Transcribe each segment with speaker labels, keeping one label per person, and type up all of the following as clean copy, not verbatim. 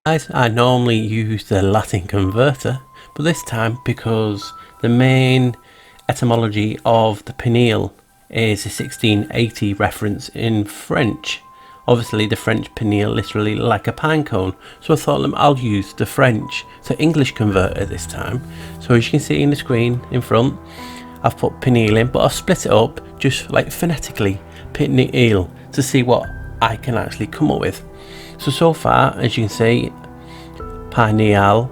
Speaker 1: Guys, I normally use the Latin converter, but this time because the main etymology of the pineal is a 1680 reference in French. Obviously the French pineal literally like a pine cone, so I thought I'll use the French, so English converter this time. So as you can see in the screen in front, I've put pineal in, but I've split it up just like phonetically, pineal, to see what I can actually come up with. So far, as you can see, pineal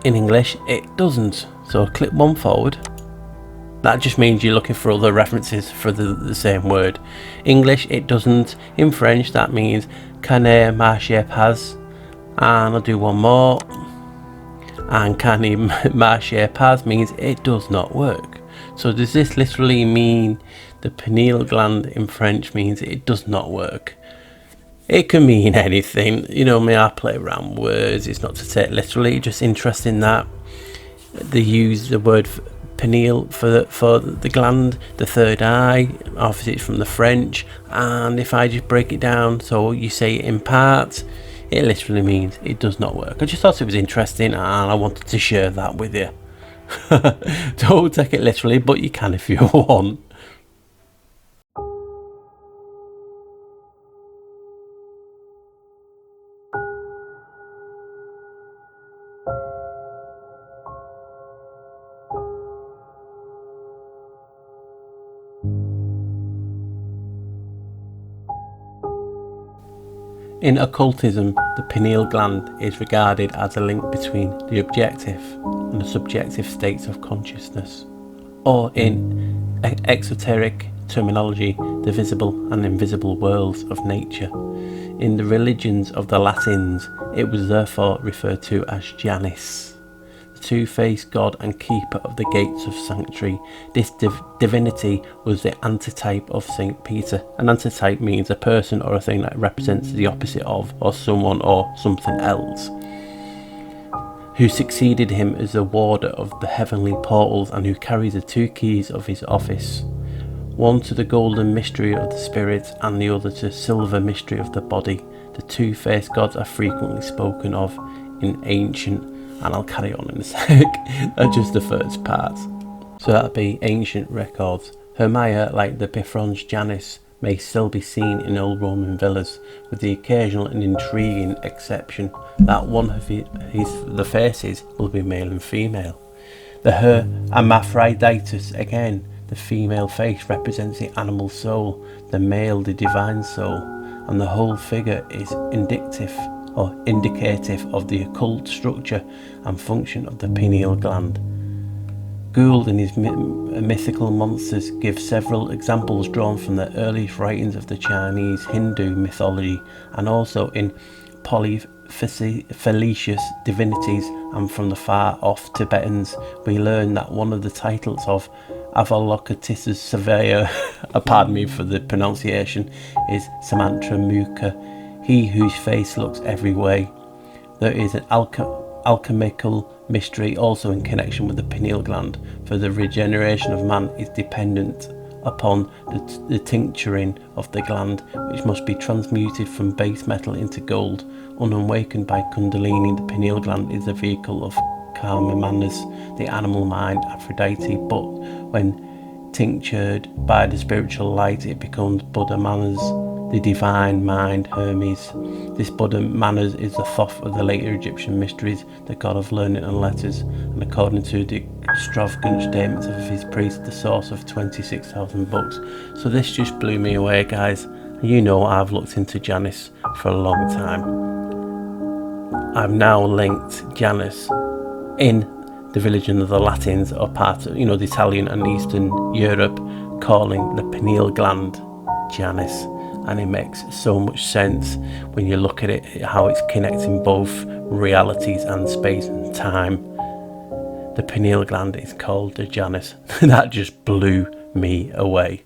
Speaker 1: in English, it doesn't. So click one forward. That just means you're looking for other references for the same word. English, it doesn't. In French, that means cane marche pas. And I'll do one more. And cane marche pas means it does not work. So does this literally mean the pineal gland in French means it does not work? It can mean anything, you know me, I play around words, it's not to take literally, just interesting that they use the word pineal for the gland, the third eye, obviously it's from the French, and if I just break it down, so you say it in parts, it literally means it does not work. I just thought it was interesting and I wanted to share that with you. Don't take it literally, but you can if you want. In occultism, the pineal gland is regarded as a link between the objective and the subjective states of consciousness, or in exoteric terminology, the visible and invisible worlds of nature. In the religions of the Latins, it was therefore referred to as Janus, the two-faced god and keeper of the gates of sanctuary. This divinity was the antitype of Saint Peter. An antitype means a person or a thing that represents the opposite of, or someone or something else, who succeeded him as the warder of the heavenly portals and who carries the two keys of his office, one to the golden mystery of the spirit and the other to the silver mystery of the body. The two-faced gods are frequently spoken of in ancient, and I'll carry on in a sec, that's just the first part. So that'd be ancient records. Hermia, like the bronze Janus, may still be seen in old Roman villas, with the occasional and intriguing exception that one of the faces will be male and female. The hermaphroditus, again, the female face represents the animal soul, the male the divine soul, and the whole figure is indicative of the occult structure and function of the pineal gland. Gould in his mythical monsters gives several examples drawn from the earliest writings of the Chinese Hindu mythology and also in polyphasious divinities, and from the far-off Tibetans we learn that one of the titles of Avalokites's surveyor, pardon me for the pronunciation, is Samantra Mukha, he whose face looks every way. There is an alchemical mystery also in connection with the pineal gland, for the regeneration of man is dependent upon the tincturing of the gland, which must be transmuted from base metal into gold. Unawakened by Kundalini, the pineal gland is the vehicle of Karma Manas, the animal mind, Aphrodite, but when tinctured by the spiritual light, it becomes Buddha Manas, the divine mind, Hermes. This Buddha Manas is the Thoth of the later Egyptian mysteries, the god of learning and letters, and according to the extravagant statements of his priest, the source of 26,000 books. So this just blew me away, guys. You know I've looked into Janus for a long time. I've now linked Janus in the religion of the Latins, or part of, the Italian and Eastern Europe, calling the pineal gland Janus. And it makes so much sense when you look at it, how it's connecting both realities and space and time. The pineal gland is called the Janus. That just blew me away.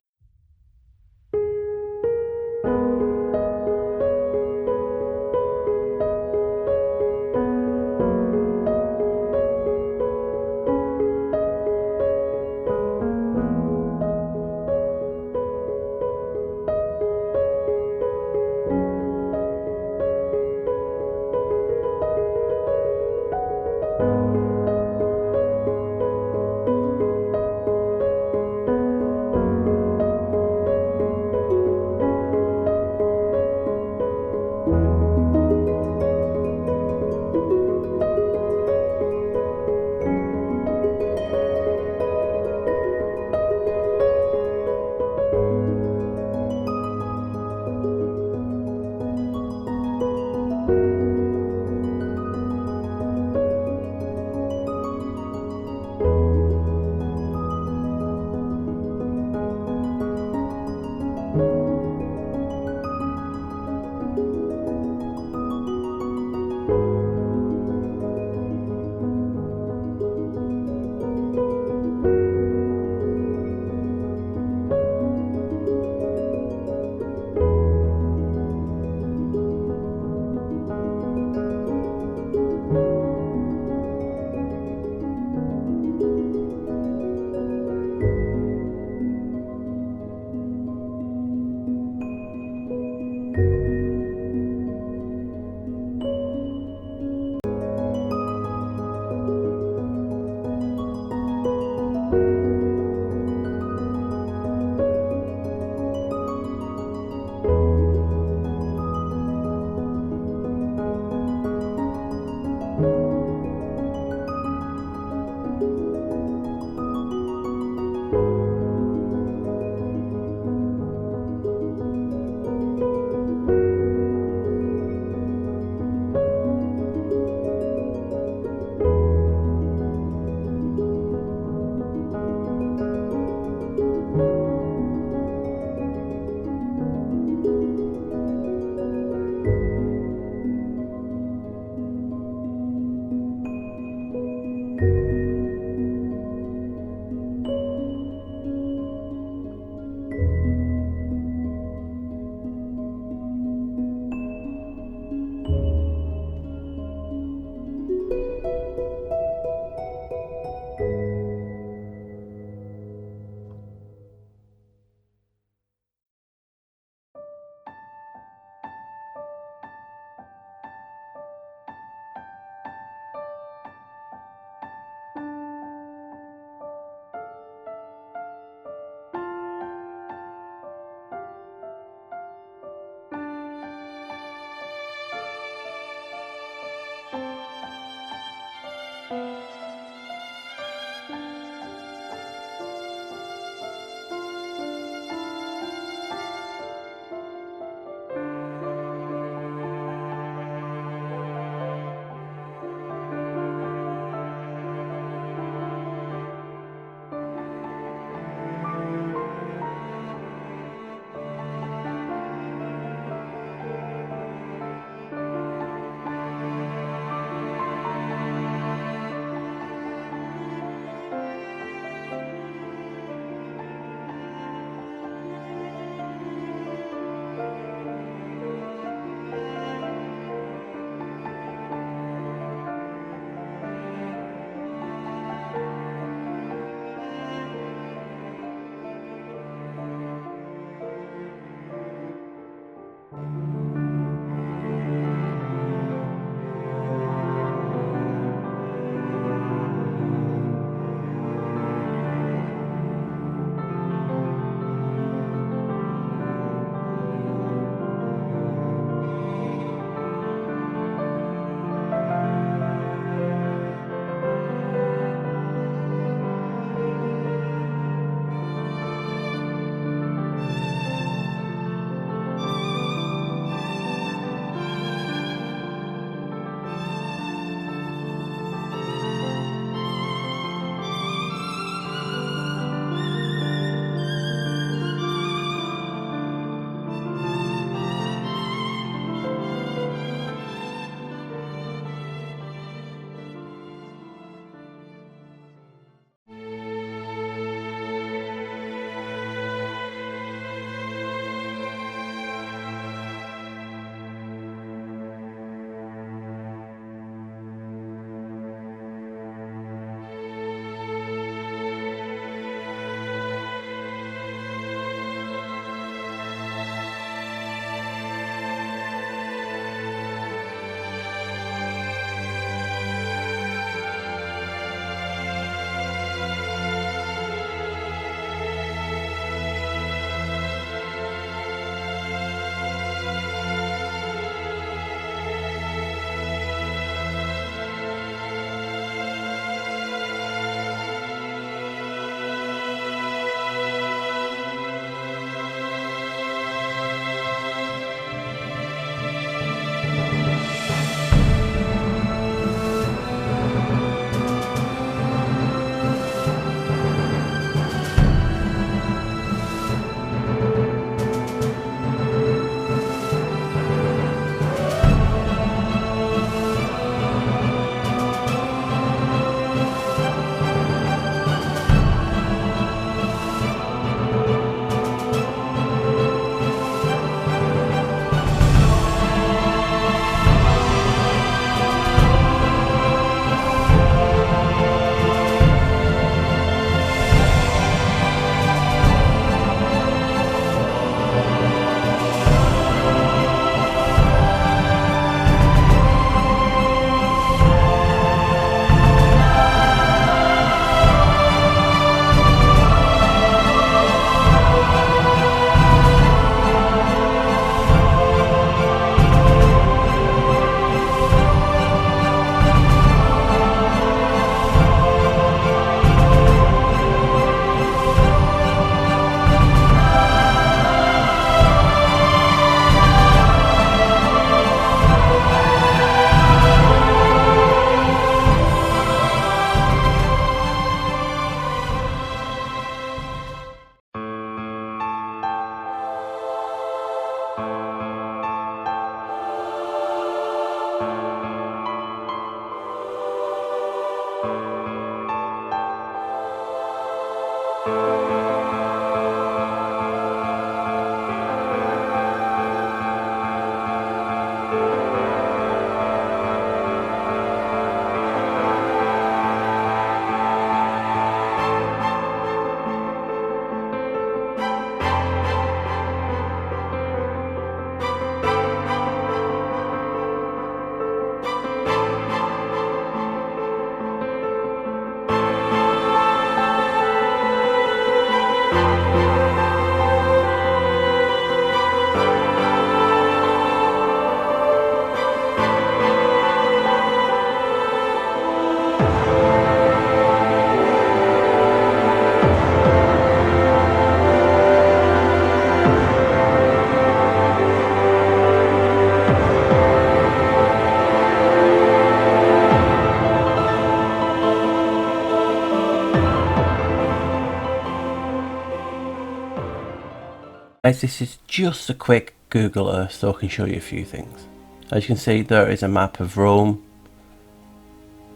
Speaker 1: Guys, this is just a quick Google Earth so I can show you a few things. As you can see, there is a map of Rome.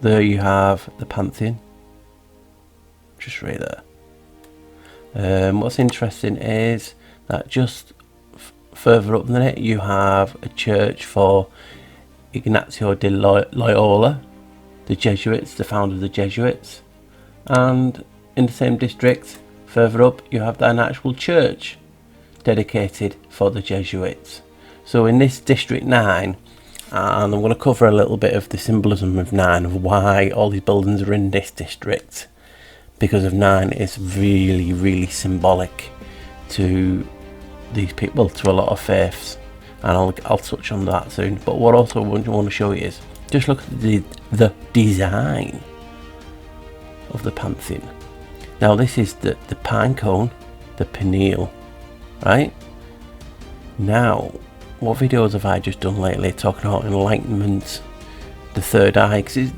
Speaker 1: There you have the Pantheon, just right there. What's interesting is that just further up than it, you have a church for Ignazio de Loyola, the Jesuits, the founder of the Jesuits. And in the same district, further up, you have an actual church dedicated for the Jesuits. So in this District 9, and I'm going to cover a little bit of the symbolism of 9, of why all these buildings are in this district, because of 9 is really, really symbolic to these people, to a lot of faiths, and I'll touch on that soon. But what also I want to show you is just look at the design of the Pantheon. Now this is the pine cone, the pineal, right? Now, what videos have I just done lately talking about enlightenment, the third eye? Because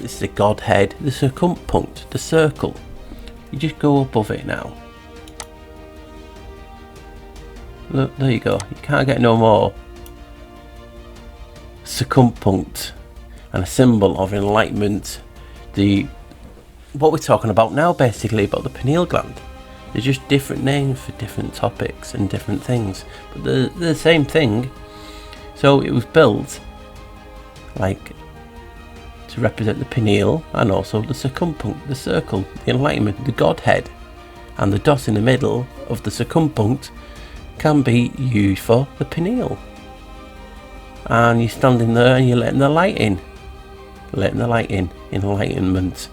Speaker 1: it's the Godhead, the circumpunct, the circle. You just go above it now. Look, there you go. You can't get no more. Circumpunct, and a symbol of enlightenment. What we're talking about now, basically, about the pineal gland. There's just different names for different topics and different things, but they're the same thing. So it was built like to represent the pineal and also the circumpunct, the circle, the enlightenment, the Godhead, and the dot in the middle of the circumpunct can be used for the pineal. And you're standing there and you're letting the light in, enlightenment,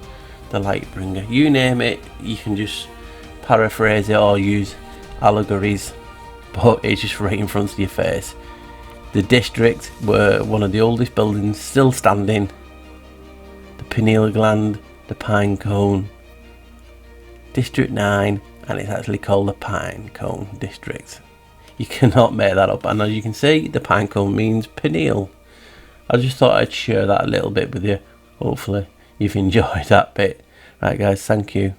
Speaker 1: the light bringer. You name it, you can just paraphrase it or use allegories, but it's just right in front of your face. The district were one of the oldest buildings still standing, the pineal gland, the pine cone, District 9, and it's actually called the Pine Cone District. You cannot make that up, and as you can see, the pine cone means pineal. I just thought I'd share that a little bit with you. Hopefully you've enjoyed that bit. Right guys, thank you.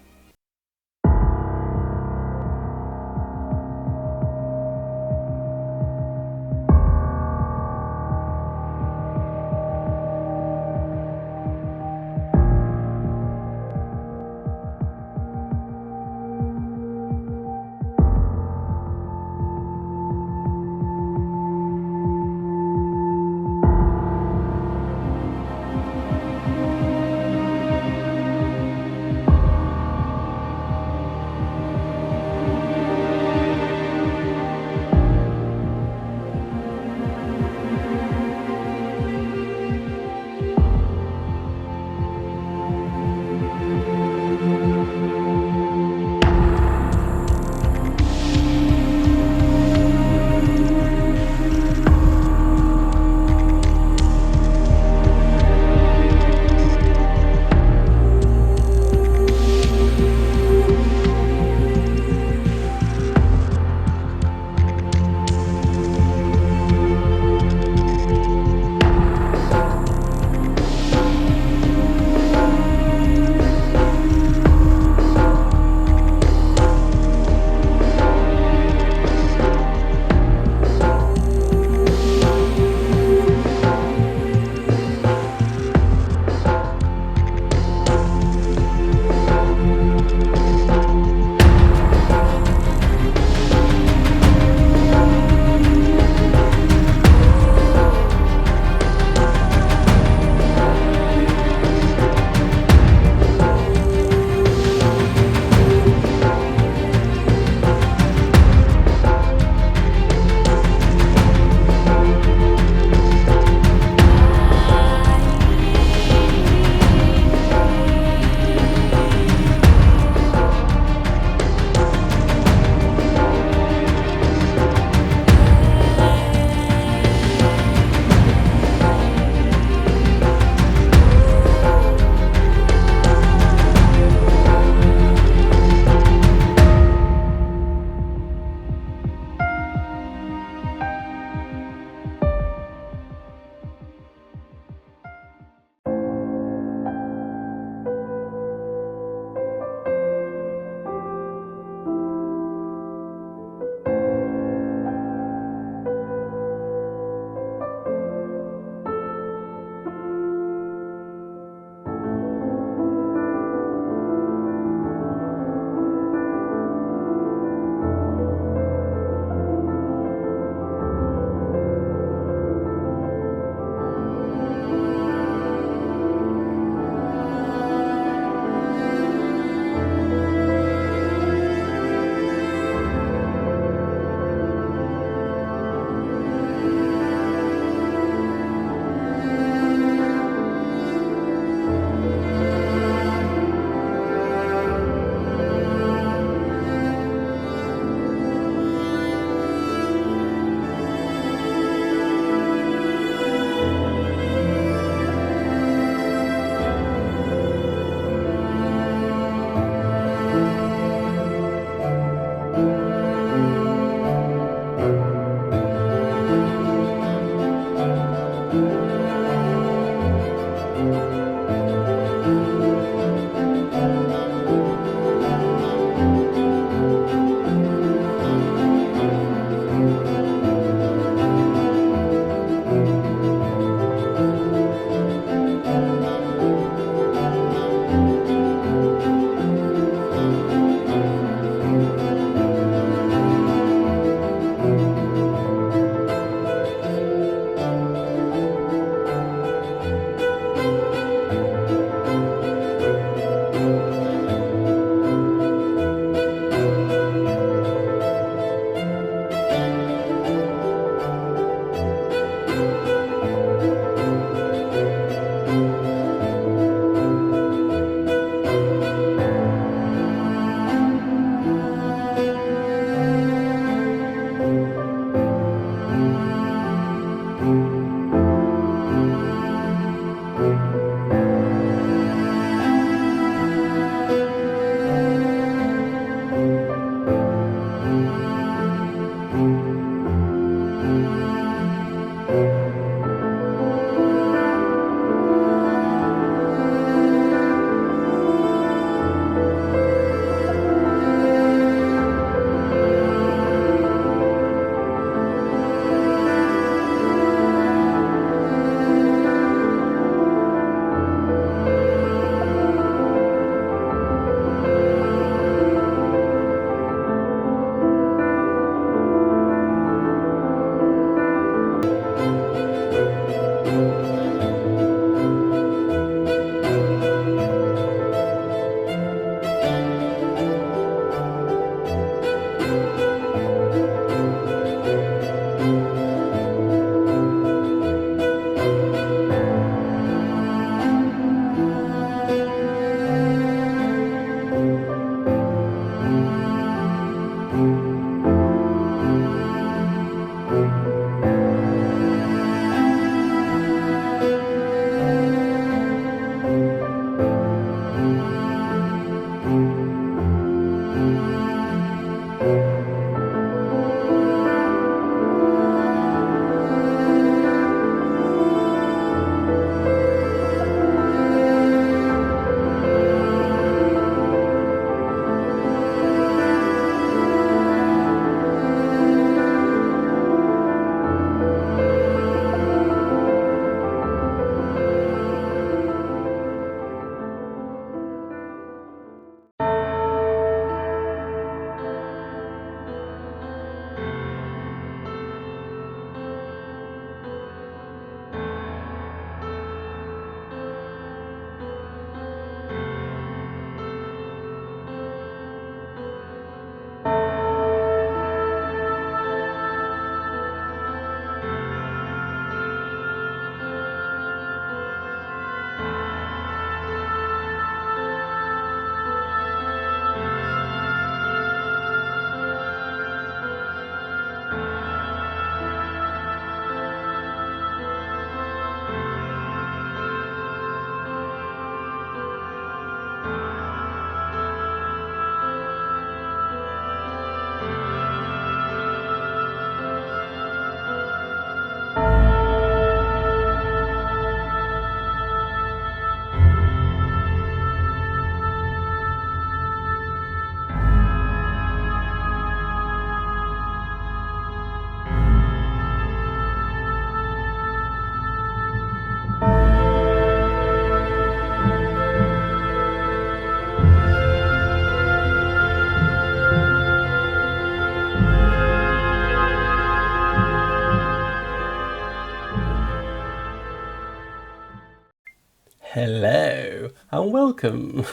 Speaker 1: Hello and welcome.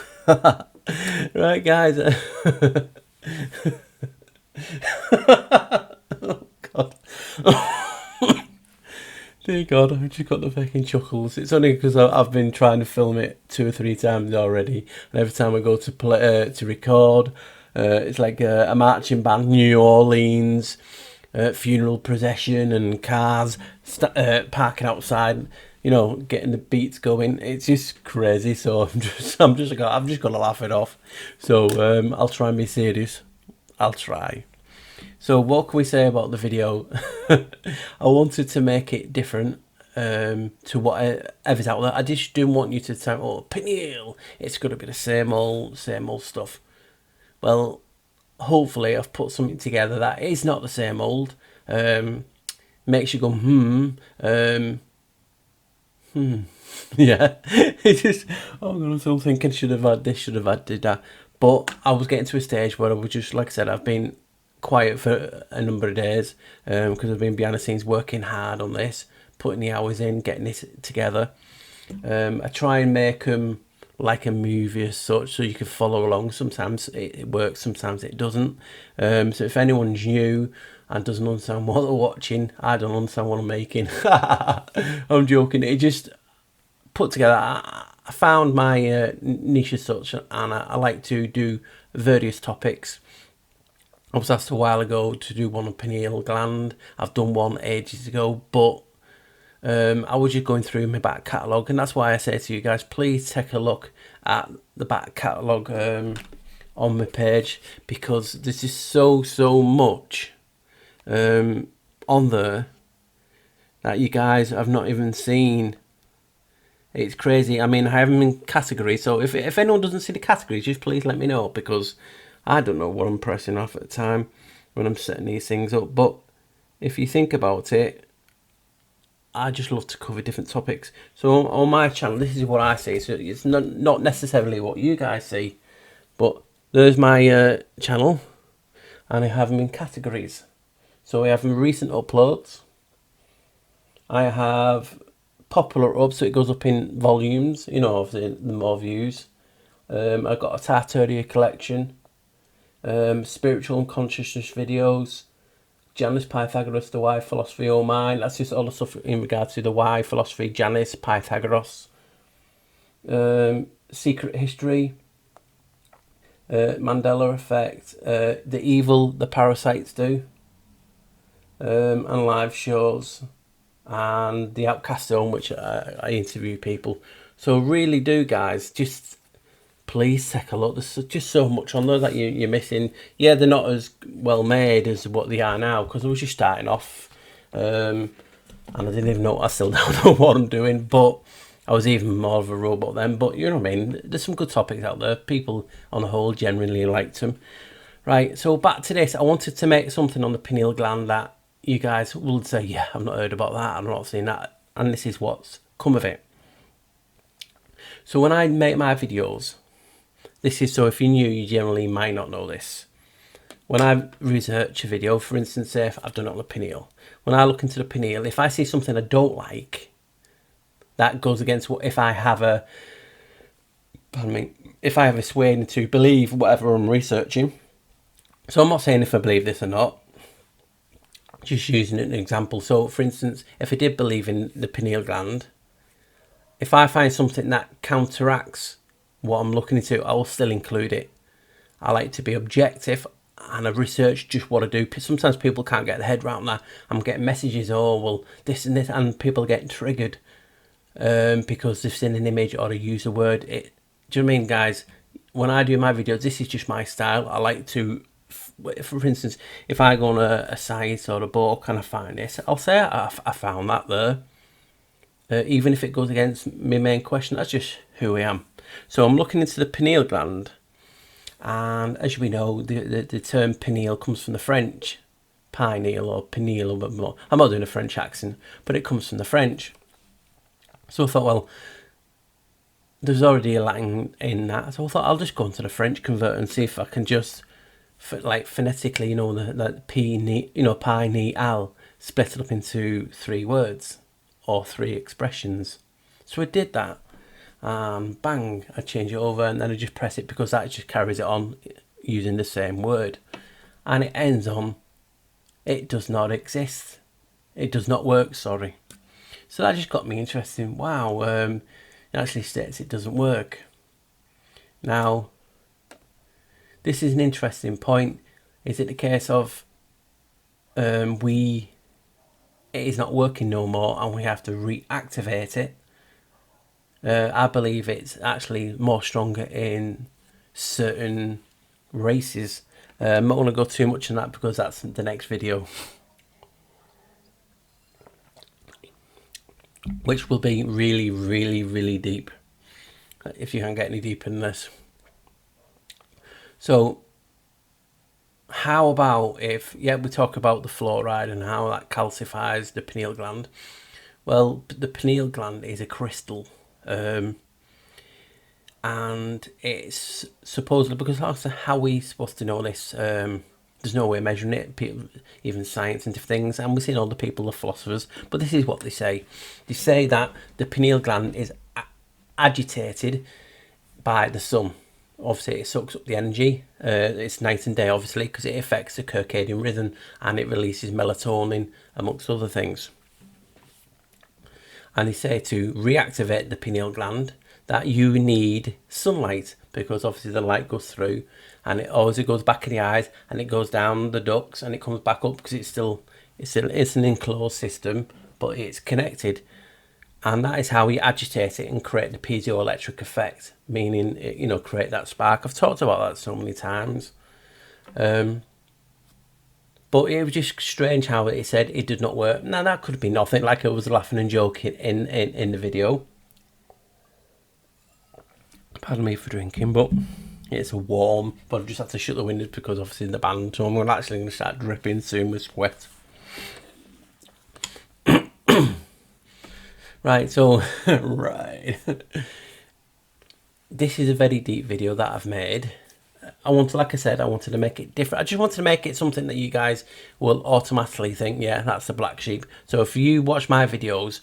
Speaker 1: Right, guys. Oh God. Dear God, I've just got the fucking chuckles. It's only because I've been trying to film it 2 or 3 times already, and every time I go to play to record, it's like a marching band, New Orleans, funeral procession, and cars parking outside. You know, getting the beats going. It's just crazy. So I've just got to laugh it off. So I'll try and be serious. I'll try. So what can we say about the video? I wanted to make it different to whatever's out there. I just didn't want you to say, oh, Pineal, it's going to be the same old stuff. Well, hopefully I've put something together that is not the same old. Makes you go, yeah. It's just, oh God, I'm still thinking, should have had this, should have had that. But I was getting to a stage where I was just, like I said, I've been quiet for a number of days because I've been behind the scenes working hard on this, putting the hours in, getting this together. I try and make them like a movie as such, so you can follow along. Sometimes it works, sometimes it doesn't. So if anyone's new and doesn't understand what they're watching, I don't understand what I'm making. I'm joking. It just put together. I found my niche as such, and I like to do various topics. I was asked a while ago to do one on pineal gland. I've done one ages ago, but I was just going through my back catalogue, and that's why I say to you guys, please take a look at the back catalogue on my page, because there's just so much on there that you guys have not even seen. It's crazy. I mean, I have them in categories, so if anyone doesn't see the categories, just please let me know, because I don't know what I'm pressing off at the time when I'm setting these things up. But if you think about it, I just love to cover different topics. So on my channel, this is what I see. So it's not necessarily what you guys see, but there's my channel, and I have them in categories. So I have recent uploads. I have popular up, so it goes up in volumes, you know, obviously the more views. I've got a Tartaria collection, spiritual and consciousness videos, Janice, Pythagoras, the Why, Philosophy, Oh Mine. That's just all the stuff in regard to the Why, Philosophy, Janice, Pythagoras, Secret History, Mandela effect, the evil the parasites do, and live shows, and the Outcast Zone, which I interview people. So really do, guys, just please take a look. There's just so much on there that you're missing. Yeah, they're not as well made as what they are now, because I was just starting off, and I didn't even know, I still don't know what I'm doing, but I was even more of a robot then. But you know what I mean, there's some good topics out there. People on the whole generally liked them. Right, so back to this. I wanted to make something on the pineal gland that you guys will say, yeah, I've not heard about that, I've not seen that, and this is what's come of it. So when I make my videos, this is, so if you're new, you generally might not know this. When I research a video, for instance, say if I've done it on the pineal, when I look into the pineal, if I see something I don't like, that goes against what, if I have a, pardon me, if I have a swaying to believe whatever I'm researching. So I'm not saying if I believe this or not, just using an example. So for instance, if I did believe in the pineal gland, if I find something that counteracts what I'm looking into, I will still include it. I like to be objective, and I've researched just what I do. Sometimes people can't get their head around that. I'm getting messages, oh well, this and this, and people get triggered because they've seen an image or they use a word. Do you know what I mean, guys? When I do my videos, this is just my style. I like to, for instance, if I go on a site or a book and I find this, I'll say I found that there. Even if it goes against my main question, that's just who I am. So I'm looking into the pineal gland, and as we know, the term pineal comes from the French, pineal or pineal, but more. I'm not doing a French accent, but it comes from the French. So I thought, well, there's already a Latin in that, so I thought I'll just go into the French converter and see if I can just, like phonetically, you know, the pineal, split it up into 3 words or 3 expressions. So I did that. Bang, I change it over, and then I just press it, because that just carries it on using the same word, and it ends on, it does not exist, it does not work, sorry. So that just got me interested. Wow, it actually states it doesn't work. Now this is an interesting point. Is it the case of it is not working no more and we have to reactivate it? I believe it's actually more stronger in certain races. I'm not going to go too much on that because that's the next video, which will be really, really, really deep, if you can get any deeper than this. So how about if, yeah, we talk about the fluoride and how that calcifies the pineal gland. Well, the pineal gland is a crystal. And it's supposedly, because also how are we supposed to know this? There's no way of measuring it, people, even science and different things, and we've seen all the people, the philosophers, but this is what they say. They say that the pineal gland is agitated by the sun. Obviously it soaks up the energy, it's night and day obviously, because it affects the circadian rhythm and it releases melatonin amongst other things. And they say to reactivate the pineal gland that you need sunlight, because obviously the light goes through and it always goes back in the eyes and it goes down the ducts and it comes back up, because it's an enclosed system, but it's connected. And that is how you agitate it and create the piezoelectric effect, meaning, you know, create that spark. I've talked about that so many times. But it was just strange how it said it did not work. Now that could have been nothing, like I was laughing and joking in the video. Pardon me for drinking, but it's warm. But I just have to shut the windows because obviously in the band, so I'm actually going to start dripping soon with sweat. Right, so right. This is a very deep video that I've made. Like I said, I wanted to make it different. I just wanted to make it something that you guys will automatically think, yeah, that's the black sheep. So if you watch my videos,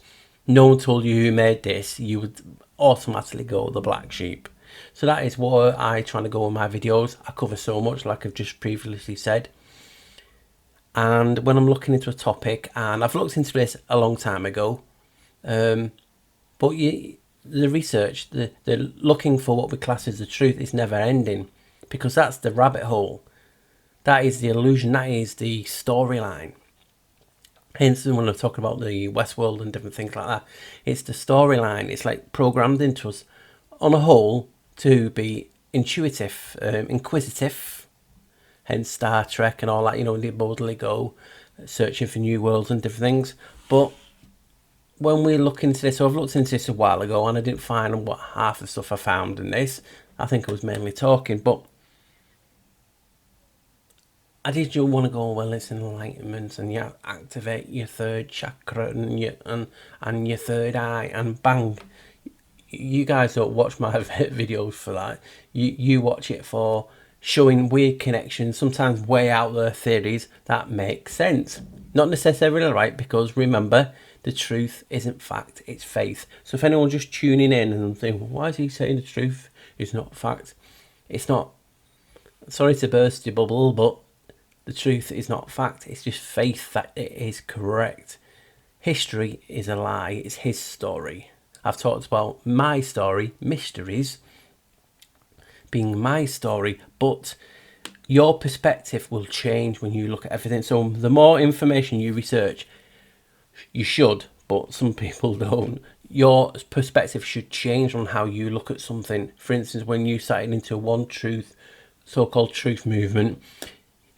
Speaker 1: no one told you who made this, you would automatically go the black sheep. So that is what I try to go in my videos. I cover so much, like I've just previously said. And when I'm looking into a topic, and I've looked into this a long time ago, but the research, the looking for what we class as the truth is never ending. because that's the rabbit hole. That is the illusion. That is the storyline. Hence, when I'm talking about the Westworld and different things like that, it's the storyline. It's like programmed into us on a whole to be intuitive, inquisitive. Hence Star Trek and all that, they boldly go searching for new worlds and different things. But when we look into this, so I've looked into this a while ago and I didn't find what half the stuff I found in this. I think I was mainly talking, but I did want to go, well, it's enlightenment and you activate your third chakra and your third eye and bang. You guys don't watch my videos for that. You watch it for showing weird connections, sometimes way out there theories that make sense. Not necessarily right, because remember, the truth isn't fact, it's faith. So if anyone's just tuning in and saying, well, why is he saying the truth is not fact? It's not. Sorry to burst your bubble, but the truth is not fact. It's just faith that it is correct. History is a lie. It's his story. I've talked about my story, mysteries, being my story, but your perspective will change when you look at everything. So the more information you research, you should, but some people don't, your perspective should change on how you look at something. For instance, when you started into one truth, so-called truth movement,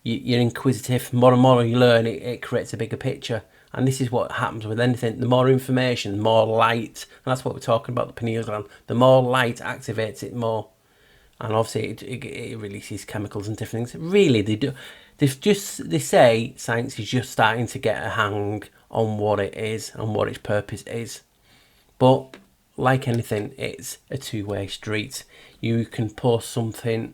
Speaker 1: you're inquisitive. More and more you learn, it creates a bigger picture. And this is what happens with anything. The more information, the more light, and that's what we're talking about, the pineal gland. The more light activates it more. And obviously it releases chemicals and different things. Really, they say science is just starting to get a hang on what it is and what its purpose is. But like anything, it's a two-way street. You can post something,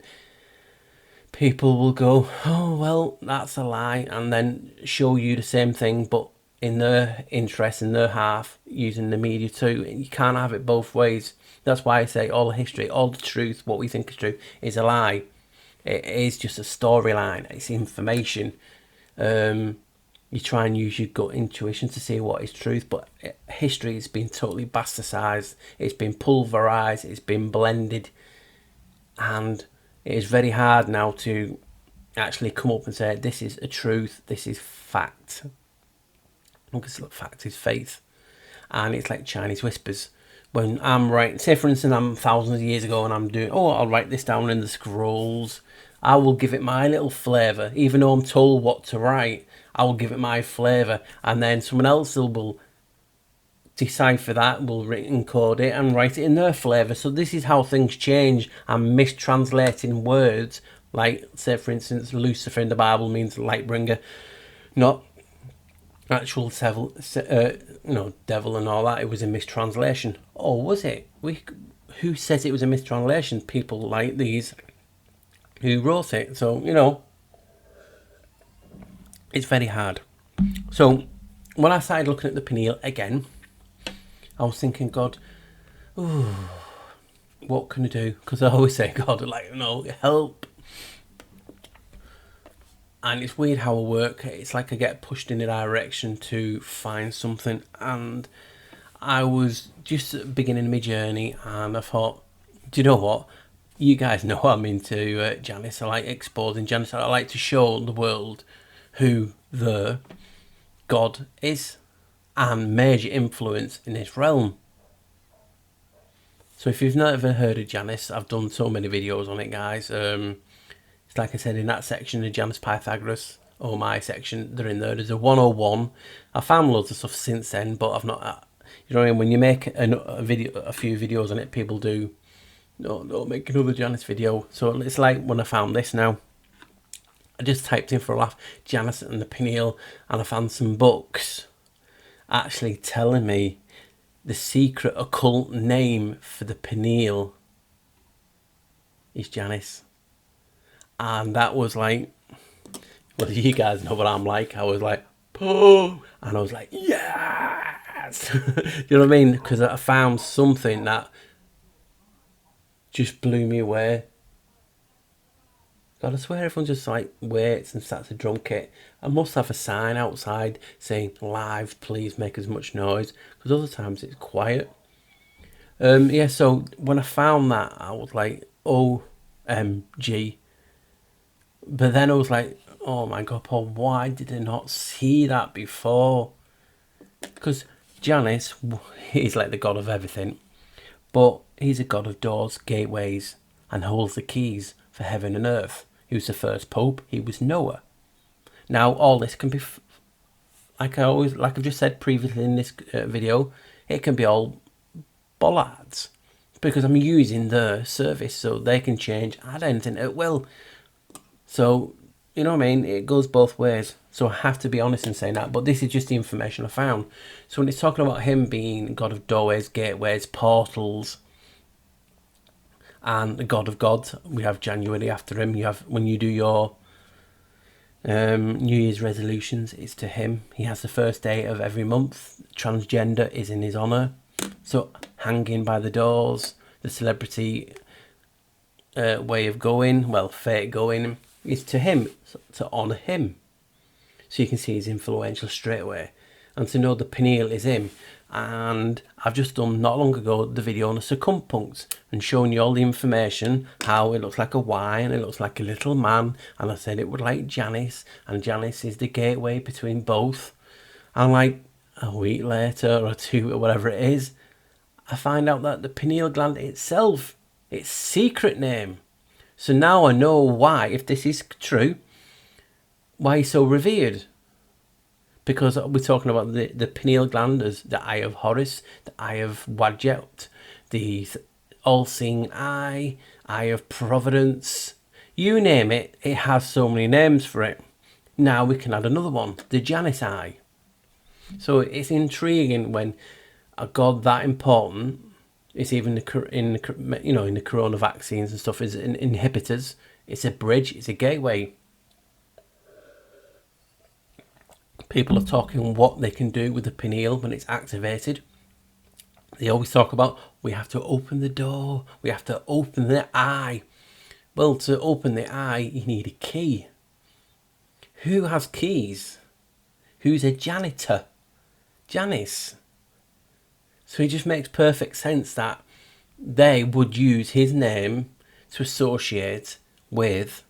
Speaker 1: people will go, oh, well, that's a lie, and then show you the same thing, but in their interest, in their half, using the media too. You can't have it both ways. That's why I say all the history, all the truth, what we think is true, is a lie. It is just a storyline. It's information. You try and use your gut intuition to see what is truth, but history has been totally bastardized. It's been pulverized. It's been blended, and it is very hard now to actually come up and say this is a truth. This is fact. Because fact is faith, and it's like Chinese whispers. When I'm writing, say for instance, I'm thousands of years ago and I'm doing, I'll write this down in the scrolls. I will give it my little flavour, even though I'm told what to write. I will give it my flavour, and then someone else will decipher that, will encode it and write it in their flavour. So this is how things change. I'm mistranslating words, like say for instance, Lucifer in the Bible means light bringer, not actual devil and all that. It was a mistranslation. Or was it? Who says it was a mistranslation? People like these who wrote it. So, it's very hard. So when I started looking at the pineal again, I was thinking, God, what can I do? Because I always say, God, help. And it's weird how I work. It's like I get pushed in a direction to find something. And I was just at the beginning of my journey, and I thought, do you know what? You guys know I'm into Janice. I like exposing Janice. I like to show the world who the God is and major influence in this realm. So if you've never heard of Janice, I've done so many videos on it, guys. It's like I said, in that section of Janus Pythagoras, or my section, they're in there. There's a 101. I found loads of stuff since then, but I've not. You know what I mean? When you make a few videos on it, people do. No, make another Janus video. So it's like when I found this now. I just typed in for a laugh, Janus and the pineal, and I found some books actually telling me the secret occult name for the pineal is Janice. And that was like, well, you guys know what I'm like. I was like, oh, and I was like, yes. You know what I mean? Because I found something that just blew me away. God, I swear everyone just like waits and starts a drum kit. I must have a sign outside saying live, please make as much noise, because other times it's quiet. So when I found that, I was like, OMG. But then I was like, oh my God, Paul, why did I not see that before? Because Janus, he's like the god of everything, but he's a god of doors, gateways, and holds the keys for heaven and earth. He was the first pope. He was Noah. Now, all this can be, like I've just said previously in this video, it can be all bollards, because I'm using their service, so they can change, add anything at will. So, you know what I mean? It goes both ways. So I have to be honest in saying that. But this is just the information I found. So when it's talking about him being God of doorways, gateways, portals, and the God of gods, we have January after him. You have, when you do your New Year's resolutions, it's to him. He has the first day of every month. Transgender is in his honour. So hanging by the doors, the celebrity way of going, well, fate going, is to him, to honour him. So you can see he's influential straight away. And to know the pineal is him. And I've just done, not long ago, the video on the circumpunct and showing you all the information, how it looks like a Y and it looks like a little man. And I said it would like Janus, and Janus is the gateway between both. And like a week later or two or whatever it is, I find out that the pineal gland itself, its secret name. So now I know why, if this is true, why he's so revered. Because we're talking about the pineal gland as the eye of Horus, the eye of Wadjet, the all-seeing eye, eye of providence. You name it, it has so many names for it. Now we can add another one, the Janus eye. So it's intriguing when a god that important, it's even in the corona vaccines and stuff, is inhibitors. It's a bridge, it's a gateway. People are talking what they can do with the pineal when it's activated. They always talk about, we have to open the door, we have to open the eye. Well, to open the eye, you need a key. Who has keys? Who's a janitor? Janus. So it just makes perfect sense that they would use his name to associate with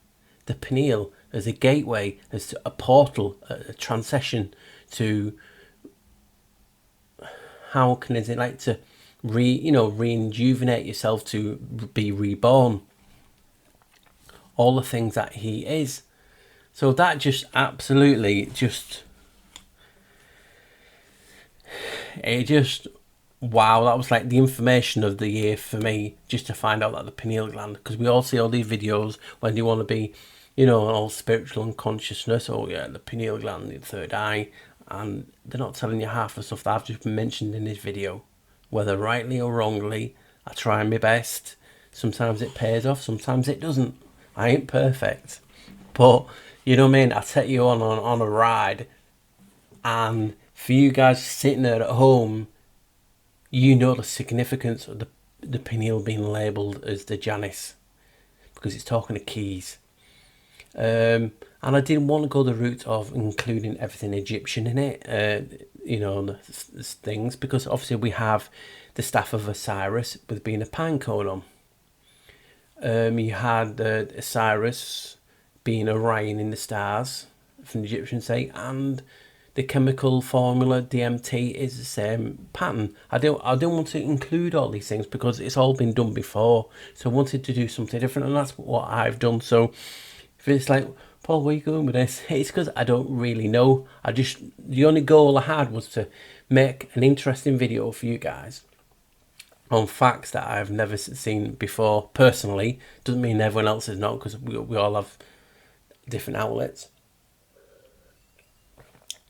Speaker 1: the pineal as a gateway, as a portal, a transition to, how can is it like to rejuvenate yourself, to be reborn, all the things that he is. So that just absolutely wow, that was like the information of the year for me, just to find out that the pineal gland, because we all see all these videos when you want to be, all spiritual and consciousness, oh yeah, the pineal gland, the third eye, and they're not telling you half the stuff that I've just mentioned in this video. Whether rightly or wrongly, I try my best. Sometimes it pays off, sometimes it doesn't. I ain't perfect, but you know what I mean, I take you on a ride, and for you guys sitting there at home, you know the significance of the pineal being labelled as the Janus, because it's talking of keys. And I didn't want to go the route of including everything Egyptian in it, the things, because obviously we have the staff of Osiris with being a pine cone on. You had Osiris being Orion in the stars from the Egyptian say, and the chemical formula DMT is the same pattern. I don't want to include all these things because it's all been done before. So I wanted to do something different, and that's what I've done. So if it's like, Paul, where are you going with this? It's because I don't really know. The only goal I had was to make an interesting video for you guys on facts that I've never seen before personally. Doesn't mean everyone else is not, because we all have different outlets.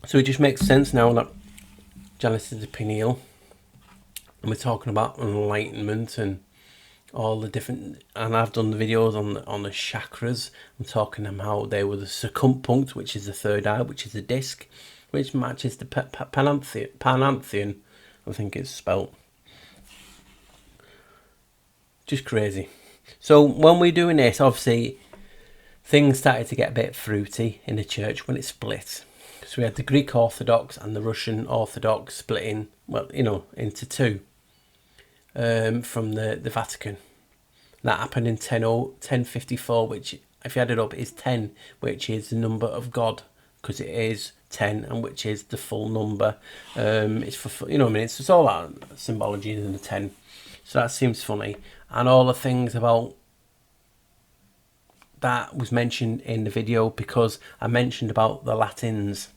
Speaker 1: So it just makes sense now that Janus is the pineal, and we're talking about enlightenment and all the different, and I've done the videos on the chakras. I'm talking about how they were the circumpunct, which is the third eye, which is the disc, which matches the Pantheon, I think it's spelt. Just crazy. So when we're doing this, obviously things started to get a bit fruity in the church when it split. So we had the Greek Orthodox and the Russian Orthodox splitting, into two, from the Vatican. That happened in 1054, which if you add it up, is 10, which is the number of God, because it is 10, and which is the full number. It's for, you know what I mean, it's all that symbology in the 10. So that seems funny. And all the things about that was mentioned in the video, because I mentioned about the Latins.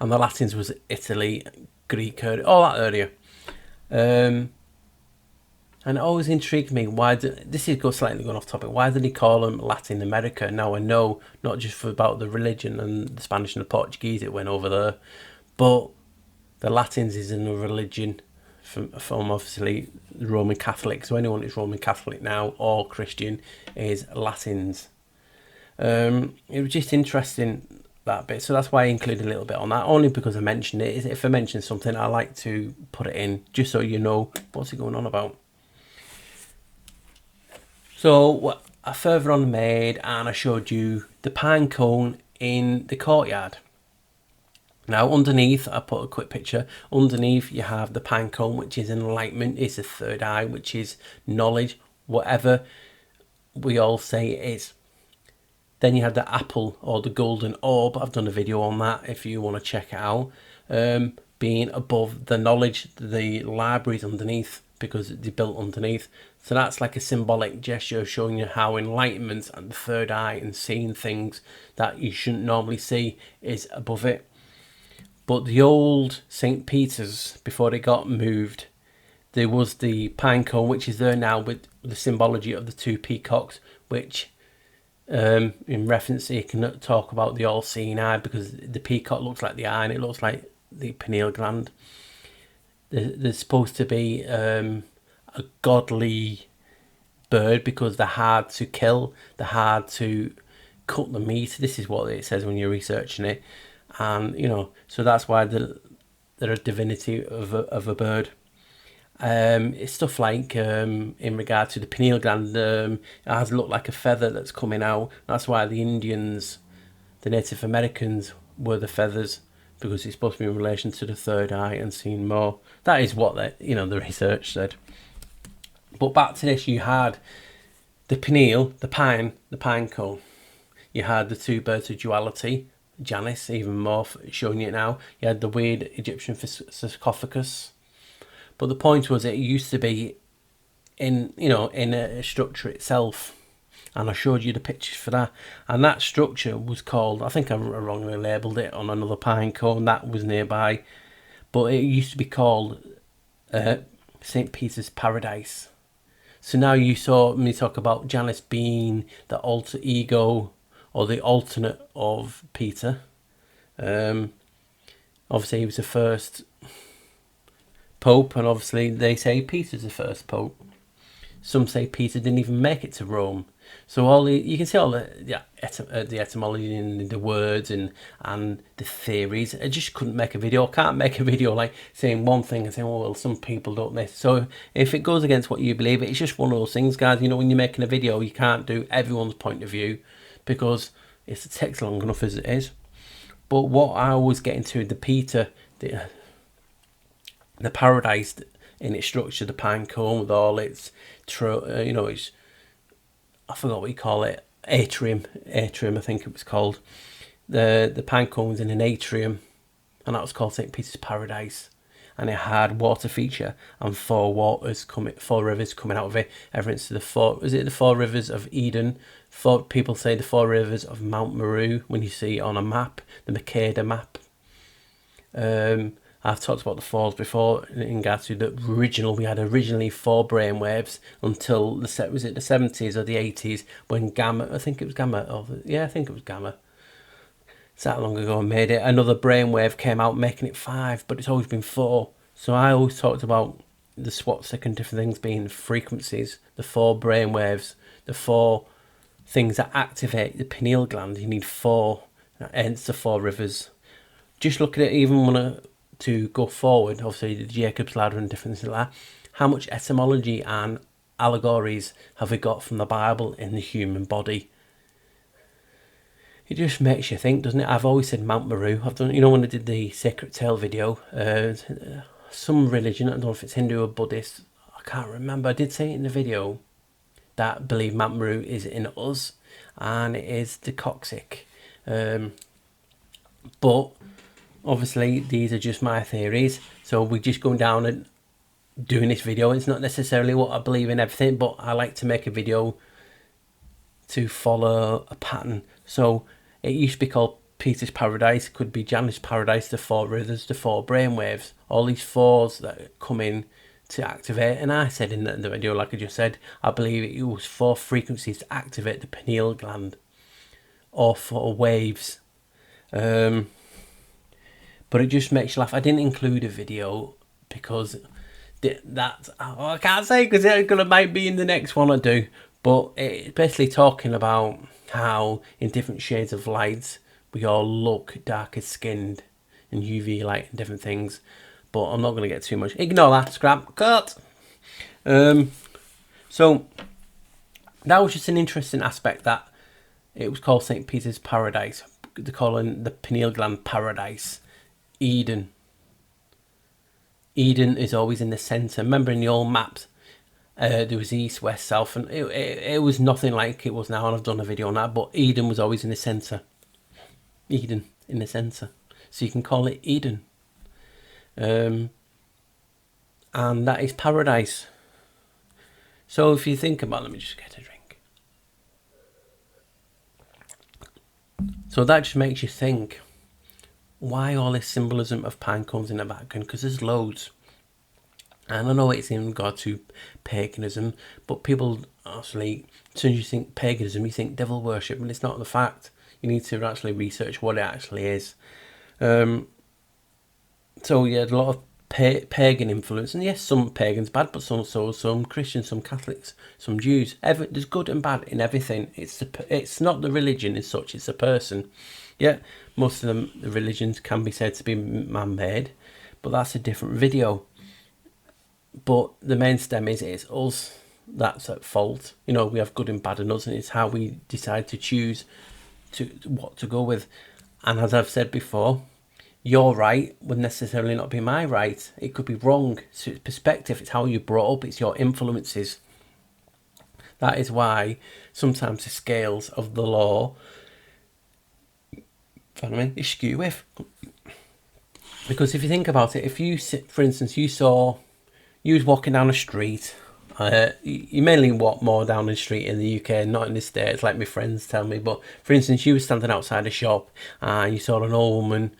Speaker 1: And the Latins was Italy, Greek, all that area. And it always intrigued me, this is slightly going off topic, why did he call them Latin America? Now I know, not just about the religion and the Spanish and the Portuguese it went over there, but the Latins is in a religion from obviously the Roman Catholic. So anyone who's Roman Catholic now or Christian is Latins. It was just interesting, that bit, so that's why I included a little bit on that, only because I mentioned it. If I mention something, I like to put it in just so you know what's it going on about. So further on made, and I showed you the pine cone in the courtyard. Now underneath, I put a quick picture. Underneath you have the pine cone, which is enlightenment, it's the third eye, which is knowledge, whatever we all say it is. Then you have the apple or the golden orb. I've done a video on that if you want to check it out. Being above the knowledge, the libraries underneath, because they're built underneath. So that's like a symbolic gesture showing you how enlightenment and the third eye and seeing things that you shouldn't normally see is above it. But the old St. Peter's, before they got moved, there was the pine cone, which is there now with the symbology of the two peacocks, which in reference, you can talk about the all-seeing eye, because the peacock looks like the eye and it looks like the pineal gland. There's supposed to be a godly bird, because they're hard to kill, they're hard to cut the meat. This is what it says when you're researching it, and you know, so that's why they're a divinity of a bird. It's stuff like in regard to the pineal gland, it has looked like a feather that's coming out. That's why the Indians, the Native Americans, were the feathers, because it's supposed to be in relation to the third eye and seeing more. That is what the research said. But back to this, you had the pineal, the pine cone. You had the two birds of duality, Janus, even more showing it now. You had the weird Egyptian sarcophagus. But the point was, it used to be in a structure itself, and I showed you the pictures for that. And that structure was called, I think I wrongly labelled it on another pine cone that was nearby, but it used to be called St. Peter's Paradise. So now you saw me talk about Janus being the alter ego or the alternate of Peter. Obviously he was the first Pope, and obviously they say Peter's the first Pope. Some say Peter didn't even make it to Rome. So you can see all the etymology and the words and the theories. I just couldn't make a video. I can't make a video like saying one thing and saying, oh well, some people don't this. So if it goes against what you believe, it's just one of those things, guys. You know, when you're making a video, you can't do everyone's point of view, because it takes long enough as it is. But what I was getting to, the Peter, the paradise in its structure, the pine cone with all its, its, I forgot what you call it, atrium I think it was called. The pine cone was in an atrium, and that was called St. Peter's Paradise, and it had water feature and four rivers coming out of it. Everything to the four rivers of Eden. People say the four rivers of Mount Meru when you see it on a map, the Makeda map. I've talked about the falls before in regards to the original. We had originally 4 brainwaves until the 70s or the 80s when Gamma, I think it was Gamma. It's that long ago I made it. Another brainwave came out making it 5, but it's always been 4. So I always talked about the SWAT and different things being frequencies, the 4 brainwaves, the 4 things that activate the pineal gland. You need 4, hence the 4 rivers. Just look at it, even to go forward, obviously the Jacob's ladder and different things like that. How much etymology and allegories have we got from the Bible in the human body? It just makes you think, doesn't it? I've always said Mount Meru. I've done, when I did the Sacred Tale video, some religion, I don't know if it's Hindu or Buddhist, I can't remember. I did say it in the video. that believe hmmm is in us and it is toxic. But obviously these are just my theories, so we're just going down and doing this video. It's not necessarily what I believe in everything, but I like to make a video to follow a pattern. So it used to be called Peter's Paradise, it could be Janice's Paradise, the 4 rhythms, the 4 brainwaves, all these 4s that come in to activate. And I said in the video, like I just said, I believe it was 4 frequencies to activate the pineal gland, or 4 waves. But it just makes you laugh. I didn't include a video because I can't say, because it might be in the next one I do. But it's basically talking about how in different shades of light we all look darker skinned, and UV light and different things. But I'm not going to get too much. Ignore that. Scrap. Cut. So that was just an interesting aspect, that it was called St. Peter's Paradise. They're calling the pineal gland paradise. Eden. Eden is always in the centre. Remember in the old maps, there was east, west, south, and it was nothing like it was now, and I've done a video on that, but Eden was always in the centre. Eden in the centre. So you can call it Eden. And that is paradise. So if you think about it, let me just get a drink. So that just makes you think, why all this symbolism of pine cones in the Vatican? Because there's loads. And I know it's in regard to paganism, but people actually, as soon as you think paganism, you think devil worship, and it's not the fact. You need to actually research what it actually is. So yeah, a lot of pagan influence, and yes, some pagans bad, but some Christians, some Catholics, some Jews. There's good and bad in everything. It's not the religion as such; it's a person. Yeah, most of the religions can be said to be man-made, but that's a different video. But the main stem is it's us that's at fault. You know, we have good and bad in us, and it's how we decide to choose what to go with. And as I've said before, your right would necessarily not be my right. It could be wrong. So it's perspective, it's how you brought up, it's your influences. That is why sometimes the scales of the law, is skew with. Because if you think about it, if you, for instance, you was walking down a street, you mainly walk more down the street in the UK, not in the States, like my friends tell me. But for instance, you were standing outside a shop and you saw an old woman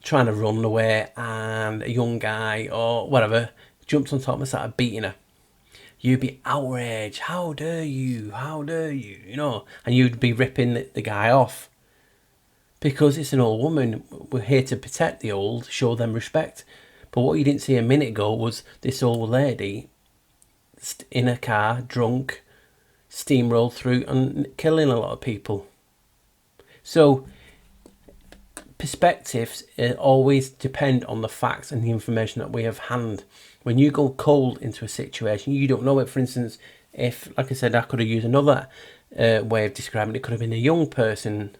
Speaker 1: trying to run away, and a young guy or whatever jumped on top and started beating her. You'd be outraged. How dare you? How dare you? You know, and you'd be ripping the guy off. Because it's an old woman. We're here to protect the old, show them respect. But what you didn't see a minute ago was this old lady in a car, drunk, steamrolled through and killing a lot of people. So perspectives always depend on the facts and the information that we have hand. When you go cold into a situation, you don't know it. For instance, if, like I said, I could have used another way of describing it. It could have been a young person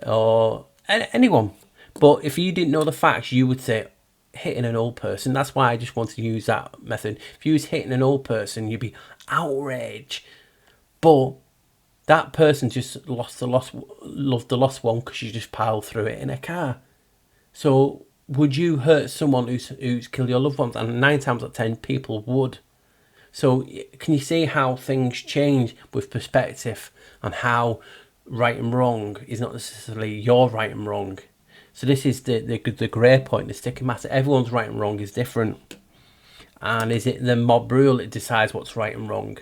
Speaker 1: or anyone. But if you didn't know the facts, you would say hitting an old person. That's why I just want to use that method. If you was hitting an old person, you'd be outraged. But that person just loved the lost one because you just piled through it in a car. So would you hurt someone who's killed your loved ones? And 9 times out of 10 people would. So can you see how things change with perspective, and how right and wrong is not necessarily your right and wrong? So this is the grey point, the sticky matter. Everyone's right and wrong is different. And is it the mob rule that decides what's right and wrong?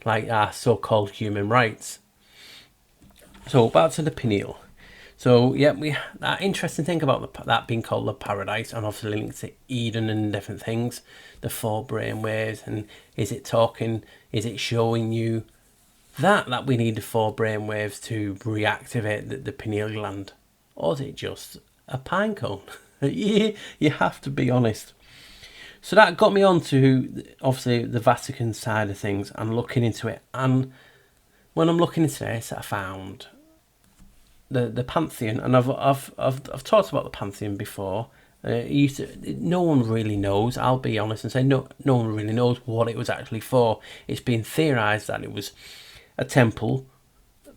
Speaker 1: Like our so-called human rights. So back to the pineal. So yeah, that interesting thing about that being called the paradise, and obviously linked to Eden and different things, the 4 brainwaves, and is it showing you that we need the 4 brainwaves to reactivate the pineal gland, or is it just a pine cone? You have to be honest. So that got me on to obviously the Vatican side of things and looking into it. And when I'm looking into this, I found the Pantheon, and I've talked about the Pantheon before. No one really knows. I'll be honest and say no one really knows what it was actually for. It's been theorised that it was a temple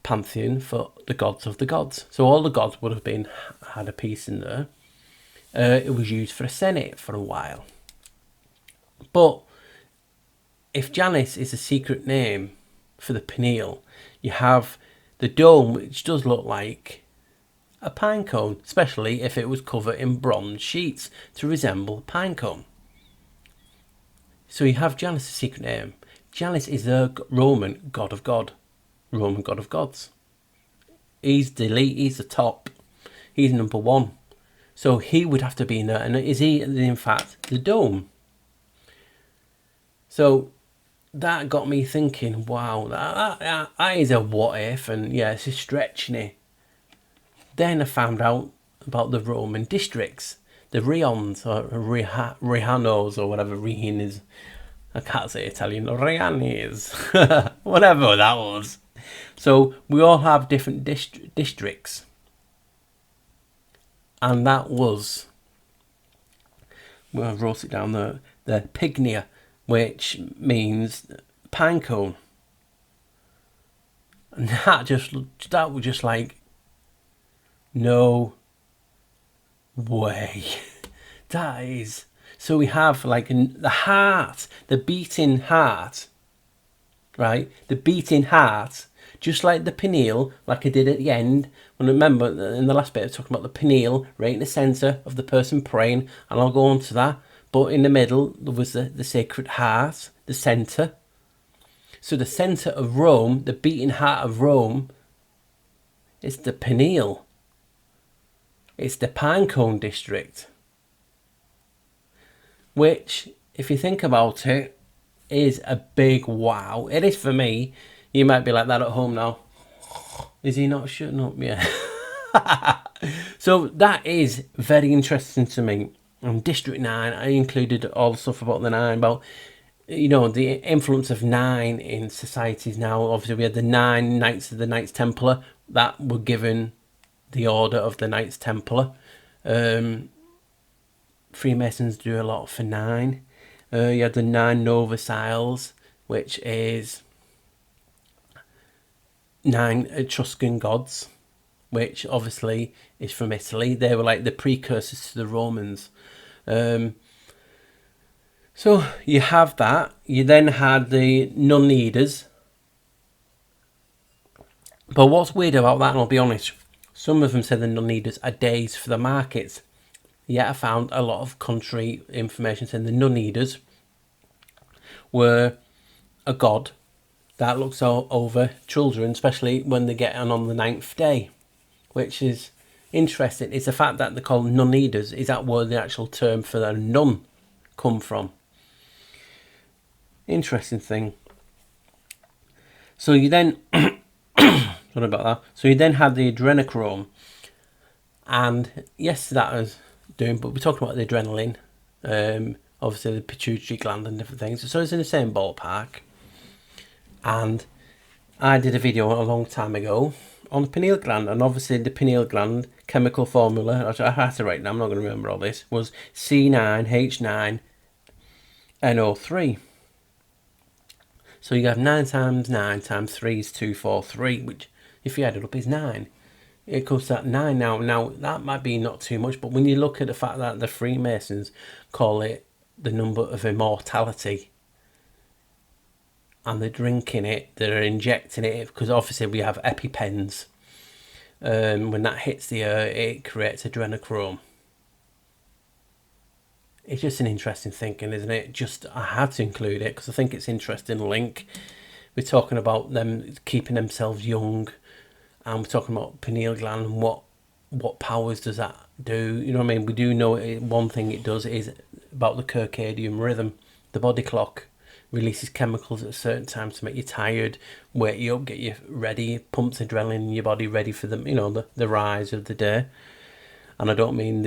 Speaker 1: pantheon for the gods of the gods. So all the gods would have had a piece in there. It was used for a senate for a while. But if Janus is a secret name for the pineal, you have the dome, which does look like a pine cone, especially if it was covered in bronze sheets to resemble a pine cone. So you have Janus' secret name. Janus is the Roman god of God, Roman god of gods. He's the elite, he's the top, he's number one. So he would have to be in there, and is he in fact the dome? So that got me thinking, wow, that is a what if, and yeah, it's stretching it. Then I found out about the Roman districts, the Rions or Rianos or whatever Rian is. I can't say Italian. Rianis, whatever that was. So we all have different districts, and that was, well, I wrote it down there, the Pignia, which means pine cone. And that was just like, no way. That is. So we have like the heart, the beating heart, right? The beating heart, just like the pineal, like I did at the end. When I remember in the last bit, I was talking about the pineal right in the centre of the person praying, and I'll go on to that. But in the middle, there was the sacred heart, the centre. So the centre of Rome, the beating heart of Rome, is the pineal. It's the Pinecone district, which, if you think about it, is a big wow. It is for me. You might be like that at home now. Is he not shutting up? Yeah. So that is very interesting to me. And District 9, I included all the stuff about the 9, about, you know, the influence of 9 in societies now. Obviously, we had the 9 Knights of the Knights Templar that were given the Order of the Knights Templar. Freemasons do a lot for 9. You had the 9 Novaciles, which is 9 Etruscan gods, which obviously is from Italy. They were like the precursors to the Romans. So you have that. You then had the Nuneadas. But what's weird about that, and I'll be honest, some of them said the Nuneadas are days for the markets. Yet I found a lot of contrary information saying the Nuneadas were a god that looks over children, especially when they get on the 9th day, which is interesting. It's the fact that they're called Nuneadas. Is that where the actual term for the nun come from? Interesting thing. So you then sorry about that. So you then had the adrenochrome, and yes, that was doing, but we're talking about the adrenaline, obviously the pituitary gland and different things. So it's in the same ballpark. And I did a video a long time ago on the pineal gland, and obviously the pineal gland chemical formula, I had to write it down, I'm not going to remember all this, was C9H9NO3. So you have 9 times 9 times 3 is 243, which if you add it up is 9. It comes to that 9 now. Now that might be not too much, but when you look at the fact that the Freemasons call it the number of immortality, and they're drinking it, they're injecting it, because obviously we have EpiPens. When that hits the air, it creates adrenochrome. It's just an interesting thinking, isn't it? I had to include it because I think it's an interesting link. We're talking about them keeping themselves young, and we're talking about pineal gland and what powers does that do. You know what I mean? We do know one thing it does is about the circadian rhythm. The body clock releases chemicals at certain times to make you tired, wake you up, get you ready, pumps adrenaline in your body ready for the rise of the day. And I don't mean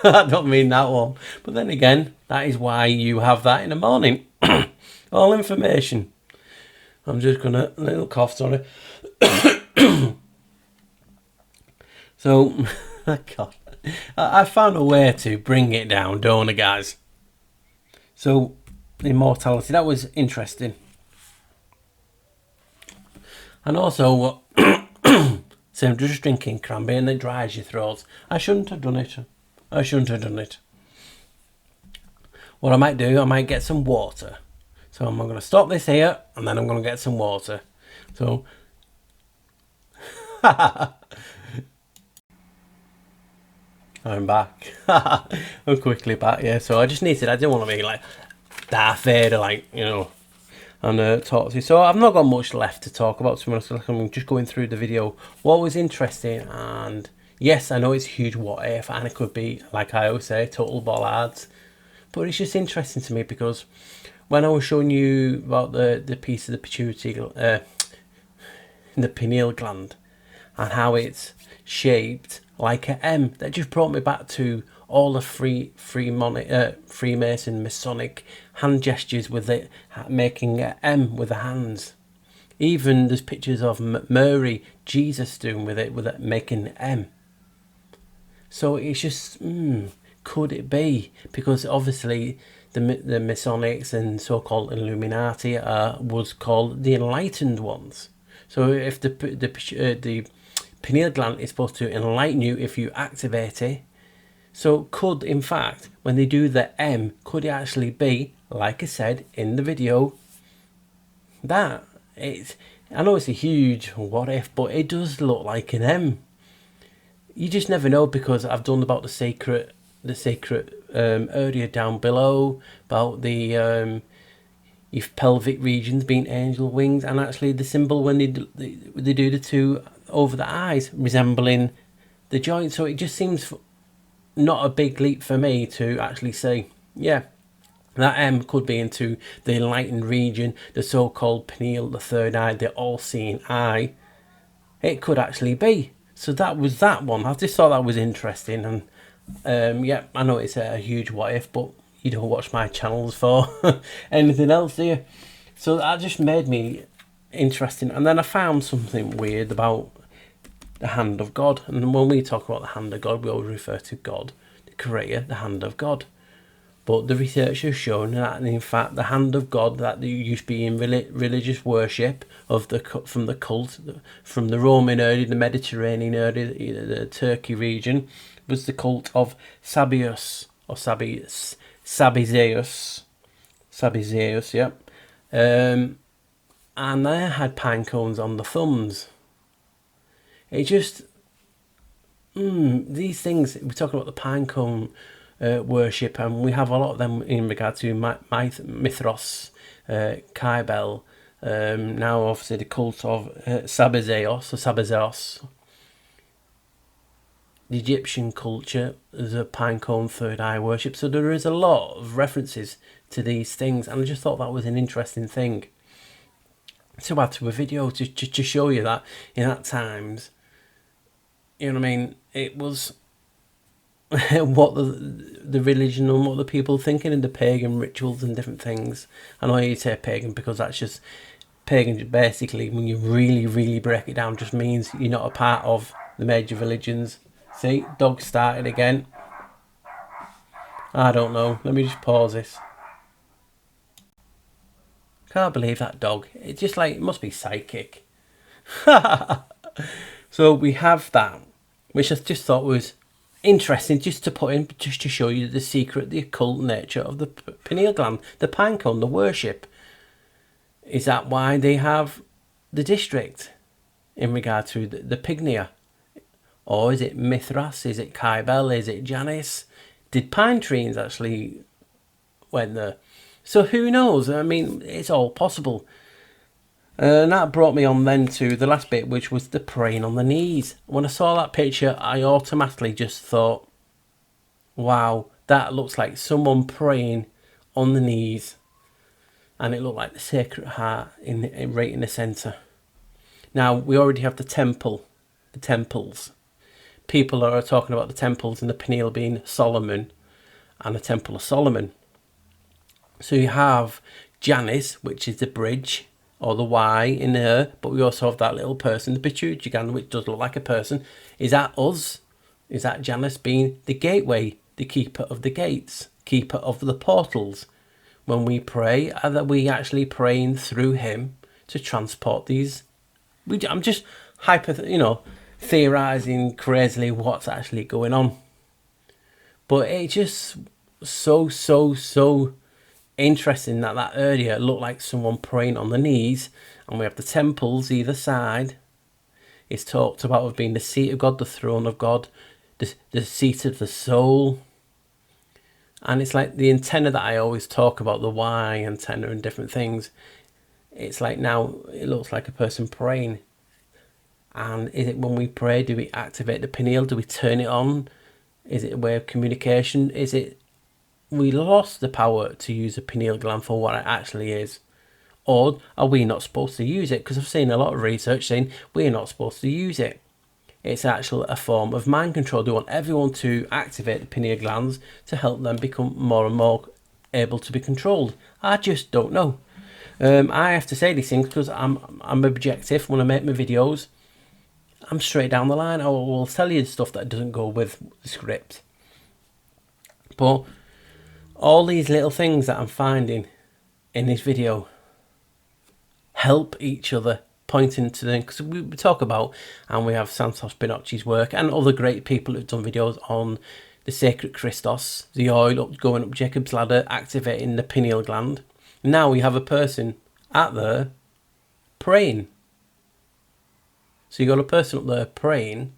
Speaker 1: I don't mean that one. But then again, that is why you have that in the morning. All information. I'm just gonna little cough, sorry. So God. I found a way to bring it down, don't I, guys? So, immortality, that was interesting. And also, so I'm just drinking cranberry and it dries your throat. I shouldn't have done it. I shouldn't have done it. What I might do, I might get some water. So I'm going to stop this here and then I'm going to get some water. So, I'm back. I'm quickly back, yeah. So I didn't want to be like Darth Vader, like, you know, and talk to you. So I've not got much left to talk about, to be honest. I'm just going through the video. What was interesting, and yes, I know it's a huge what if, and it could be, like I always say, total bollards. But it's just interesting to me because when I was showing you about the piece of the pituitary, the pineal gland, and how it's shaped like an M, that just brought me back to all the Freemason Masonic hand gestures with it, making an M with the hands. Even there's pictures of Mary, Jesus doing with it making an M. So it's just, could it be? Because obviously the Masonics and so-called Illuminati was called the enlightened ones. So if the pineal gland is supposed to enlighten you if you activate it, so could, in fact, when they do the M, could it actually be, like I said in the video, that it's, I know it's a huge what if, but it does look like an M. You just never know, because I've done about the sacred area down below, about the your pelvic regions being angel wings, and actually the symbol when they do the two over the eyes resembling the joint. So it just seems not a big leap for me to actually say, yeah, that M could be into the enlightened region, the so-called pineal, the third eye, the all-seeing eye. It could actually be. So that was that one. I just thought that was interesting, and yeah, I know it's a huge what if, but you don't watch my channels for anything else, do you? So that just made me interesting. And then I found something weird about the hand of God. And when we talk about the hand of God, we always refer to God, the creator, the hand of God. But the research has shown that, in fact, the hand of God that used to be in religious worship of from the cult, from the Roman area, the Mediterranean area, the Turkey region, was the cult of Sabius, or Sabizeus, yeah. And they had pine cones on the thumbs. It just, these things, we're talking about the pine cone worship, and we have a lot of them in regard to Mithras, Kybel, now obviously the cult of Sabazeos. The Egyptian culture is a pine cone third eye worship, so there is a lot of references to these things, and I just thought that was an interesting thing to add to a video to show you that in that times, you know what I mean, it was what the religion and what the people thinking in the pagan rituals and different things. I know you say pagan because that's just pagan. Basically, when you really break it down, just means you're not a part of the major religions. See, dog started again. I don't know. Let me just pause this. Can't believe that dog. It's just like, it must be psychic. So we have that, which I just thought was interesting, just to put in, just to show you the secret, the occult nature of the pineal gland, the pine cone, the worship. Is that why they have the district in regard to the Pygmia? Or is it Mithras? Is it Kybel? Is it Janus? Did pine trees actually went there? So who knows? I mean, it's all possible. And that brought me on then to the last bit, which was the praying on the knees. When I saw that picture, I automatically just thought, wow, that looks like someone praying on the knees. And it looked like the Sacred Heart right in the centre. Now, we already have the temples. People are talking about the temples and the pineal being Solomon and the Temple of Solomon. So you have Janus, which is the bridge or the Y in her, but we also have that little person, the pituitary gland, which does look like a person. Is that us? Is that Janus being the gateway, the keeper of the gates, keeper of the portals? When we pray, are we actually praying through him to transport these? I'm just theorizing crazily what's actually going on. But it just so interesting that area looked like someone praying on the knees, and we have the temples either side. It's talked about as being the seat of God, the throne of God, the seat of the soul. And it's like the antenna that I always talk about, the Y antenna and different things. It's like now it looks like a person praying. And is it when we pray, do we activate the pineal? Do we turn it on? Is it a way of communication? Is it we lost the power to use the pineal gland for what it actually is? Or are we not supposed to use it? Because I've seen a lot of research saying we're not supposed to use it. It's actually a form of mind control. They want everyone to activate the pineal glands to help them become more and more able to be controlled. I just don't know. I have to say these things because I'm objective when I make my videos. I'm straight down the line. I will tell you stuff that doesn't go with the script. But all these little things that I'm finding in this video help each other, pointing to them, because we talk about, and we have Santos Pinocchi's work and other great people who've done videos on the sacred Christos, the oil going up Jacob's ladder, activating the pineal gland. Now we have a person out there praying. So you got a person up there praying,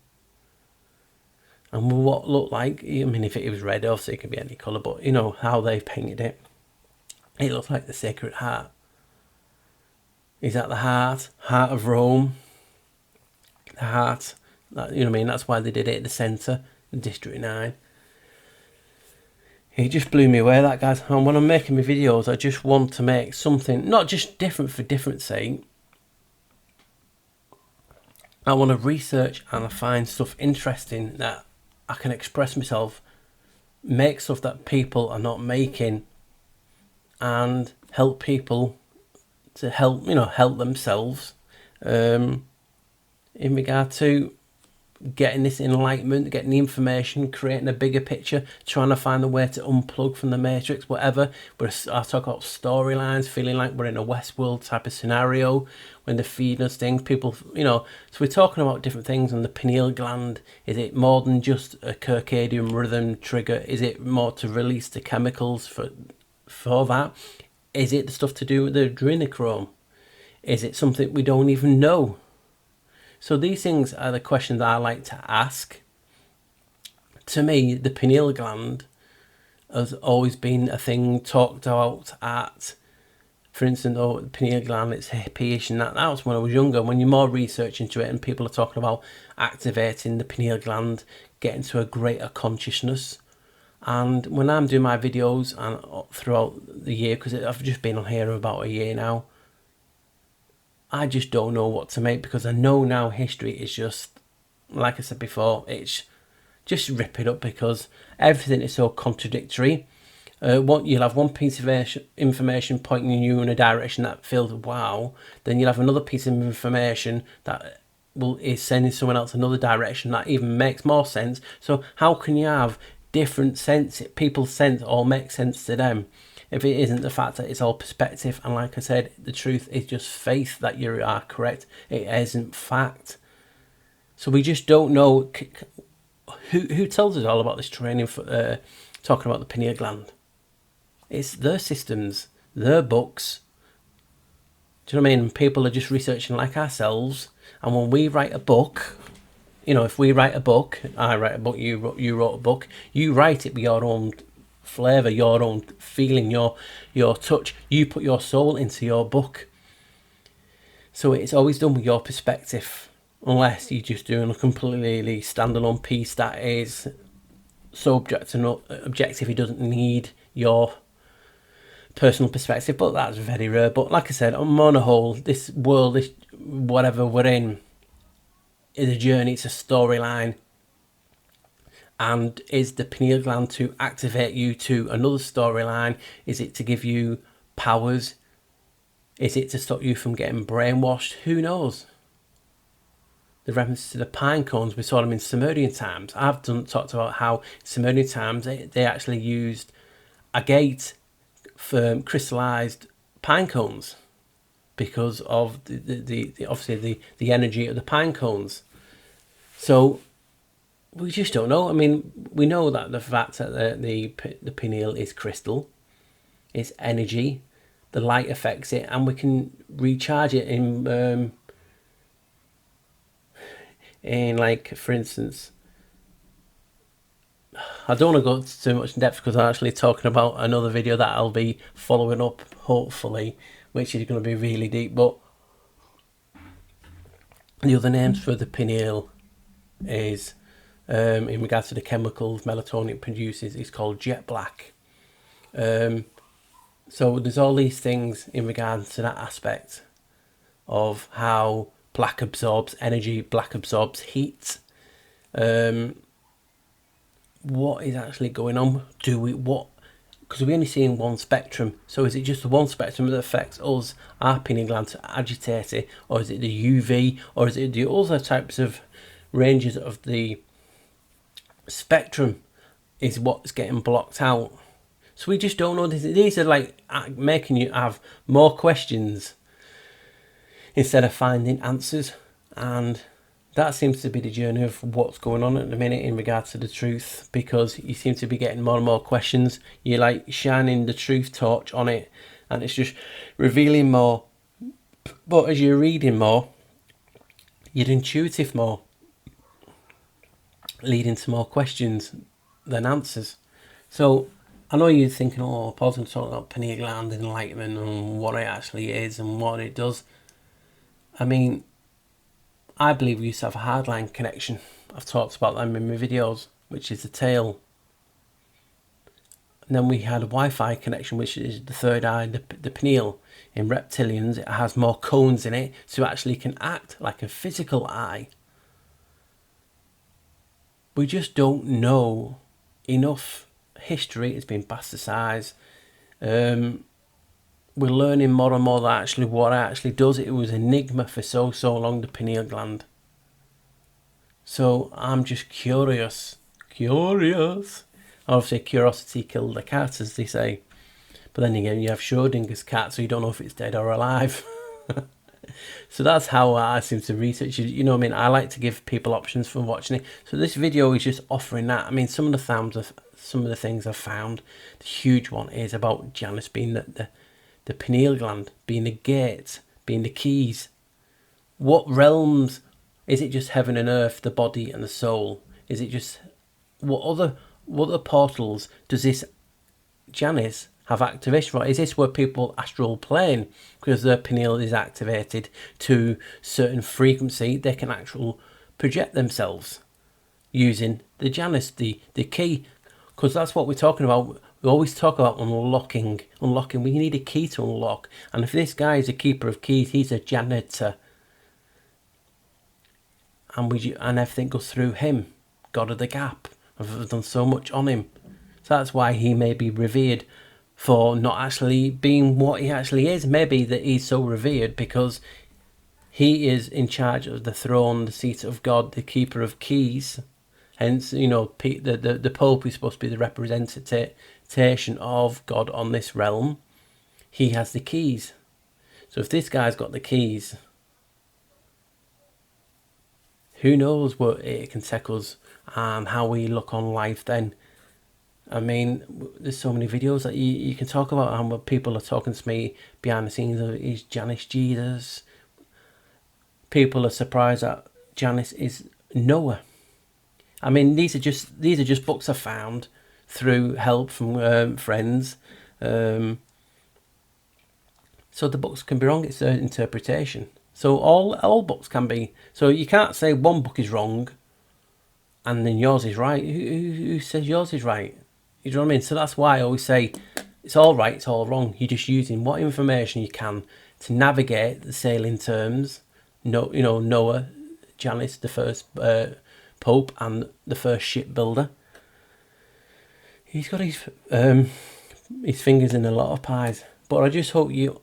Speaker 1: and what looked like, I mean, if it was red, obviously it could be any colour, but you know how they've painted it. It looks like the Sacred Heart. Is that the heart of Rome? The heart, you know what I mean? That's why they did it at the centre, District 9. It just blew me away, that, guys. And when I'm making my videos, I just want to make something, not just different for different sake. I want to research and I find stuff interesting that I can express myself, make stuff that people are not making, and help people to help themselves in regard to getting this enlightenment, getting the information, creating a bigger picture, trying to find a way to unplug from the matrix, whatever. But I talk about storylines, feeling like we're in a Westworld type of scenario when they're feeding us things, people, so we're talking about different things. On the pineal gland, is it more than just a circadian rhythm trigger? Is it more to release the chemicals for that? Is it the stuff to do with the adrenochrome? Is it something we don't even know? So these things are the questions I like to ask. To me, the pineal gland has always been a thing talked about at, for instance, the pineal gland, it's hippie-ish, and that was when I was younger. When you're more research into it and people are talking about activating the pineal gland, getting to a greater consciousness. And when I'm doing my videos and throughout the year, because I've just been on here about a year now, I just don't know what to make, because I know now history is just, like I said before, it's just rip it up, because everything is so contradictory. You'll have one piece of information pointing you in a direction that feels wow, then you'll have another piece of information that is sending someone else another direction that even makes more sense. So how can you have different sense, people's sense all make sense to them, if it isn't the fact that it's all perspective? And like I said, the truth is just faith that you are correct. It isn't fact. So we just don't know who tells us all about this training for talking about the pineal gland. It's their systems, their books. Do you know what I mean? People are just researching like ourselves. And when we write a book, if we write a book, I write a book, you wrote a book, you write it with your own flavour, your own feeling, your touch. You put your soul into your book. So it's always done with your perspective, unless you're just doing a completely standalone piece that is so objective it doesn't need your personal perspective, but that's very rare. But like I said, on a whole, this world, this whatever we're in, is a journey, it's a storyline. And is the pineal gland to activate you to another storyline? Is it to give you powers? Is it to stop you from getting brainwashed? Who knows? the reference to the pine cones, we saw them in Sumerian times. I've talked about how Sumerian times they actually used agate for crystallized pine cones because of the obviously the energy of the pine cones. So we just don't know. I mean, we know that the fact that the pineal is crystal, it's energy, the light affects it, and we can recharge it in like, for instance, I don't want to go too much in depth because I'm actually talking about another video that I'll be following up, hopefully, which is going to be really deep. But the other names for the pineal is, in regards to the chemicals melatonin produces, is called jet black. So there's all these things in regards to that aspect of how black absorbs energy, black absorbs heat. What is actually going on? Because we're only seeing one spectrum, so is it just the one spectrum that affects us, our pineal gland, to agitate it, or is it the UV, or is it the other types of ranges of the spectrum is what's getting blocked out? So we just don't know. These are like making you have more questions instead of finding answers, and that seems to be the journey of what's going on at the minute in regards to the truth, because you seem to be getting more and more questions. You're like shining the truth torch on it, and it's just revealing more. But as you're reading more, you're intuitive more, leading to more questions than answers. So I know you're thinking, oh, Paul's going to talk about pineal gland enlightenment and what it actually is and what it does. I mean, I believe we used to have a hardline connection. I've talked about them in my videos, which is the tail. And then we had a Wi-Fi connection, which is the third eye, the pineal. In reptilians, it has more cones in it, so it actually can act like a physical eye. We just don't know enough. History has been bastardized. We're learning more and more that actually what it actually does. It was an enigma for so long, the pineal gland. So I'm just curious. Obviously curiosity killed the cat, as they say. But then again, you have Schrodinger's cat, so you don't know if it's dead or alive. So that's how I seem to research. You know what I mean? I like to give people options for watching it. So this video is just offering that. I mean, some of the things I've found, the huge one is about Janus being the pineal gland, being the gate, being the keys. What realms? Is it just heaven and earth, the body and the soul? Is it just what other portals does this Janus have activation for? Is this where people astral plane, because their pineal is activated to certain frequency, they can actually project themselves using the Janus, the key? Because that's what we're talking about. We always talk about unlocking. We need a key to unlock. And if this guy is a keeper of keys, he's a janitor. And everything goes through him. God of the gap. I've done so much on him. So that's why he may be revered for not actually being what he actually is. Maybe that he's so revered because he is in charge of the throne, the seat of God, the keeper of keys. Hence, you know, the Pope is supposed to be the representation of God on this realm. He has the keys. So if this guy's got the keys, who knows what it can take us and how we look on life then. I mean, there's so many videos that you can talk about, and people are talking to me behind the scenes of, is Janus Jesus? People are surprised that Janus is Noah. I mean, these are just books I found through help from friends. So the books can be wrong. It's their interpretation. So all books can be. So you can't say one book is wrong and then yours is right. Who says yours is right? You know what I mean? So that's why I always say it's all right, it's all wrong. You're just using what information you can to navigate the sailing terms. No, you know, Noah, Janus, the first Pope, and the first shipbuilder. He's got his fingers in a lot of pies. But I just hope you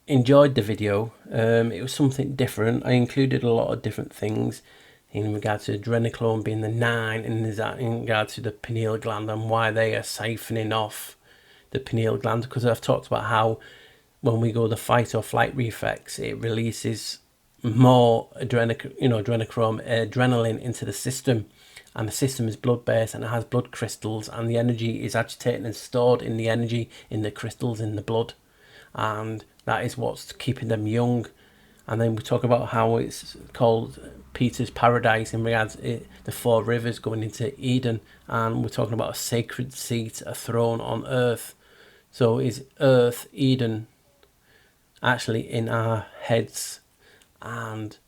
Speaker 1: enjoyed the video. It was something different. I included a lot of different things. in regard to adrenochrome being the 9, and is that in regard to the pineal gland and why they are siphoning off the pineal gland, because I've talked about how when we go the fight or flight reflex, it releases more adrenaline into the system, and the system is blood based and it has blood crystals, and the energy is agitated and stored in the energy in the crystals in the blood, and that is what's keeping them young. And then we talk about how it's called Peter's paradise in regards to the 4 rivers going into Eden, and we're talking about a sacred seat, a throne on earth. So is earth, Eden, actually in our heads, and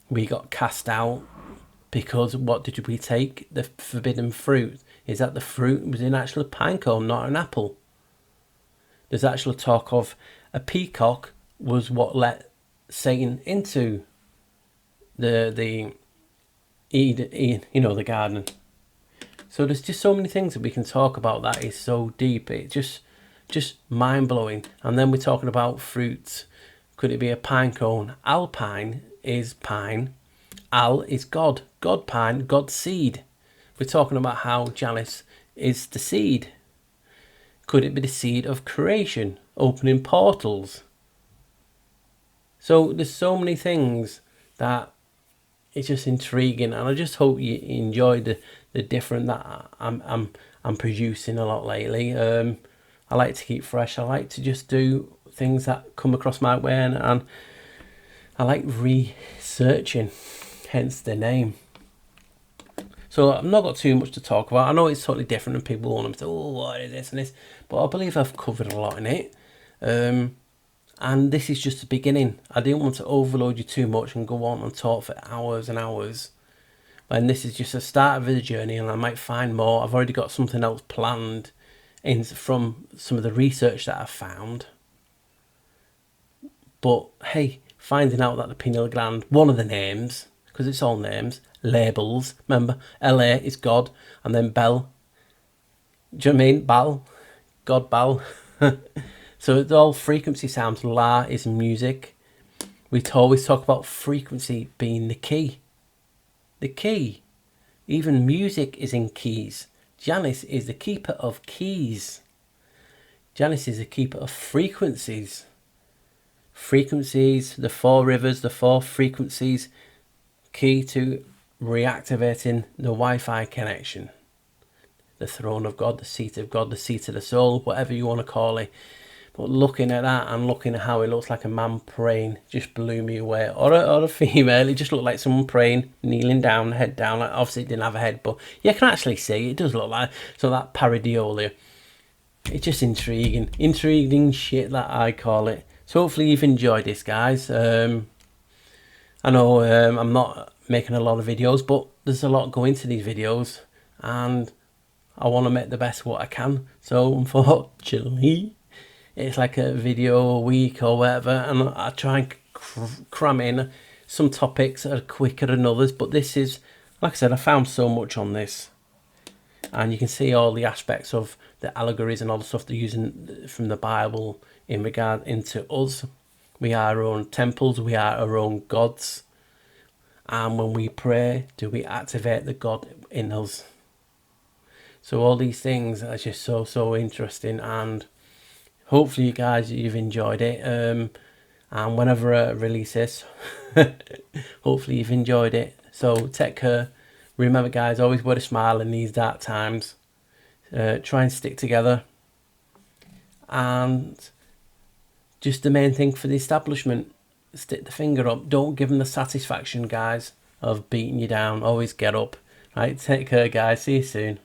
Speaker 1: we got cast out because what did we take? The forbidden fruit. Is that the fruit was in actually a pine cone, not an apple? There's actual talk of a peacock was what let Satan into the Eden, the garden. So there's just so many things that we can talk about that is so deep. It's just mind-blowing. And then we're talking about fruits. Could it be a pine cone? Alpine is pine. Al is God. God pine, God seed. We're talking about how Janus is the seed. Could it be the seed of creation, opening portals? So there's so many things that it's just intriguing, and I just hope you enjoy the different that I'm producing a lot lately. I like to keep fresh. I like to just do things that come across my way, and I like researching, hence the name. So I've not got too much to talk about. I know it's totally different and people want to say, oh, what is this and this? But I believe I've covered a lot in it. And this is just the beginning. I didn't want to overload you too much and go on and talk for hours and hours. And this is just a start of the journey, and I might find more. I've already got something else planned from some of the research that I've found. But hey, finding out that the pineal gland, one of the names, because it's all names, labels. Remember, LA is God, and then Bel. Do you know what I mean? Bal. God Bal. So it's all frequency sounds. La is music. We always talk about frequency being the key. The key. Even music is in keys. Janus is the keeper of keys. Janus is the keeper of frequencies. Frequencies, the 4 rivers, the 4 frequencies, key to reactivating the Wi-Fi connection. The throne of God, the seat of God, the seat of the soul, whatever you want to call it. But looking at that and looking at how it looks like a man praying just blew me away. Or a female, it just looked like someone praying, kneeling down, head down. Like, obviously it didn't have a head, but you can actually see it does look like so that pareidolia. It's just intriguing shit that I call it. So hopefully you've enjoyed this, guys. I know I'm not making a lot of videos, but there's a lot going to these videos, and I want to make the best what I can. So unfortunately, it's like a video a week or whatever, and I try and cram in some topics that are quicker than others. But this is, like I said, I found so much on this, and you can see all the aspects of the allegories and all the stuff they're using from the Bible in regard into us. We are our own temples, we are our own gods, and when we pray, do we activate the God in us? So all these things are just so interesting, and hopefully you guys, you've enjoyed it. And whenever I release this, hopefully you've enjoyed it. So take care. Remember, guys, always wear a smile in these dark times. Try and stick together. And just the main thing for the establishment, stick the finger up. Don't give them the satisfaction, guys, of beating you down. Always get up. Right, take care, guys. See you soon.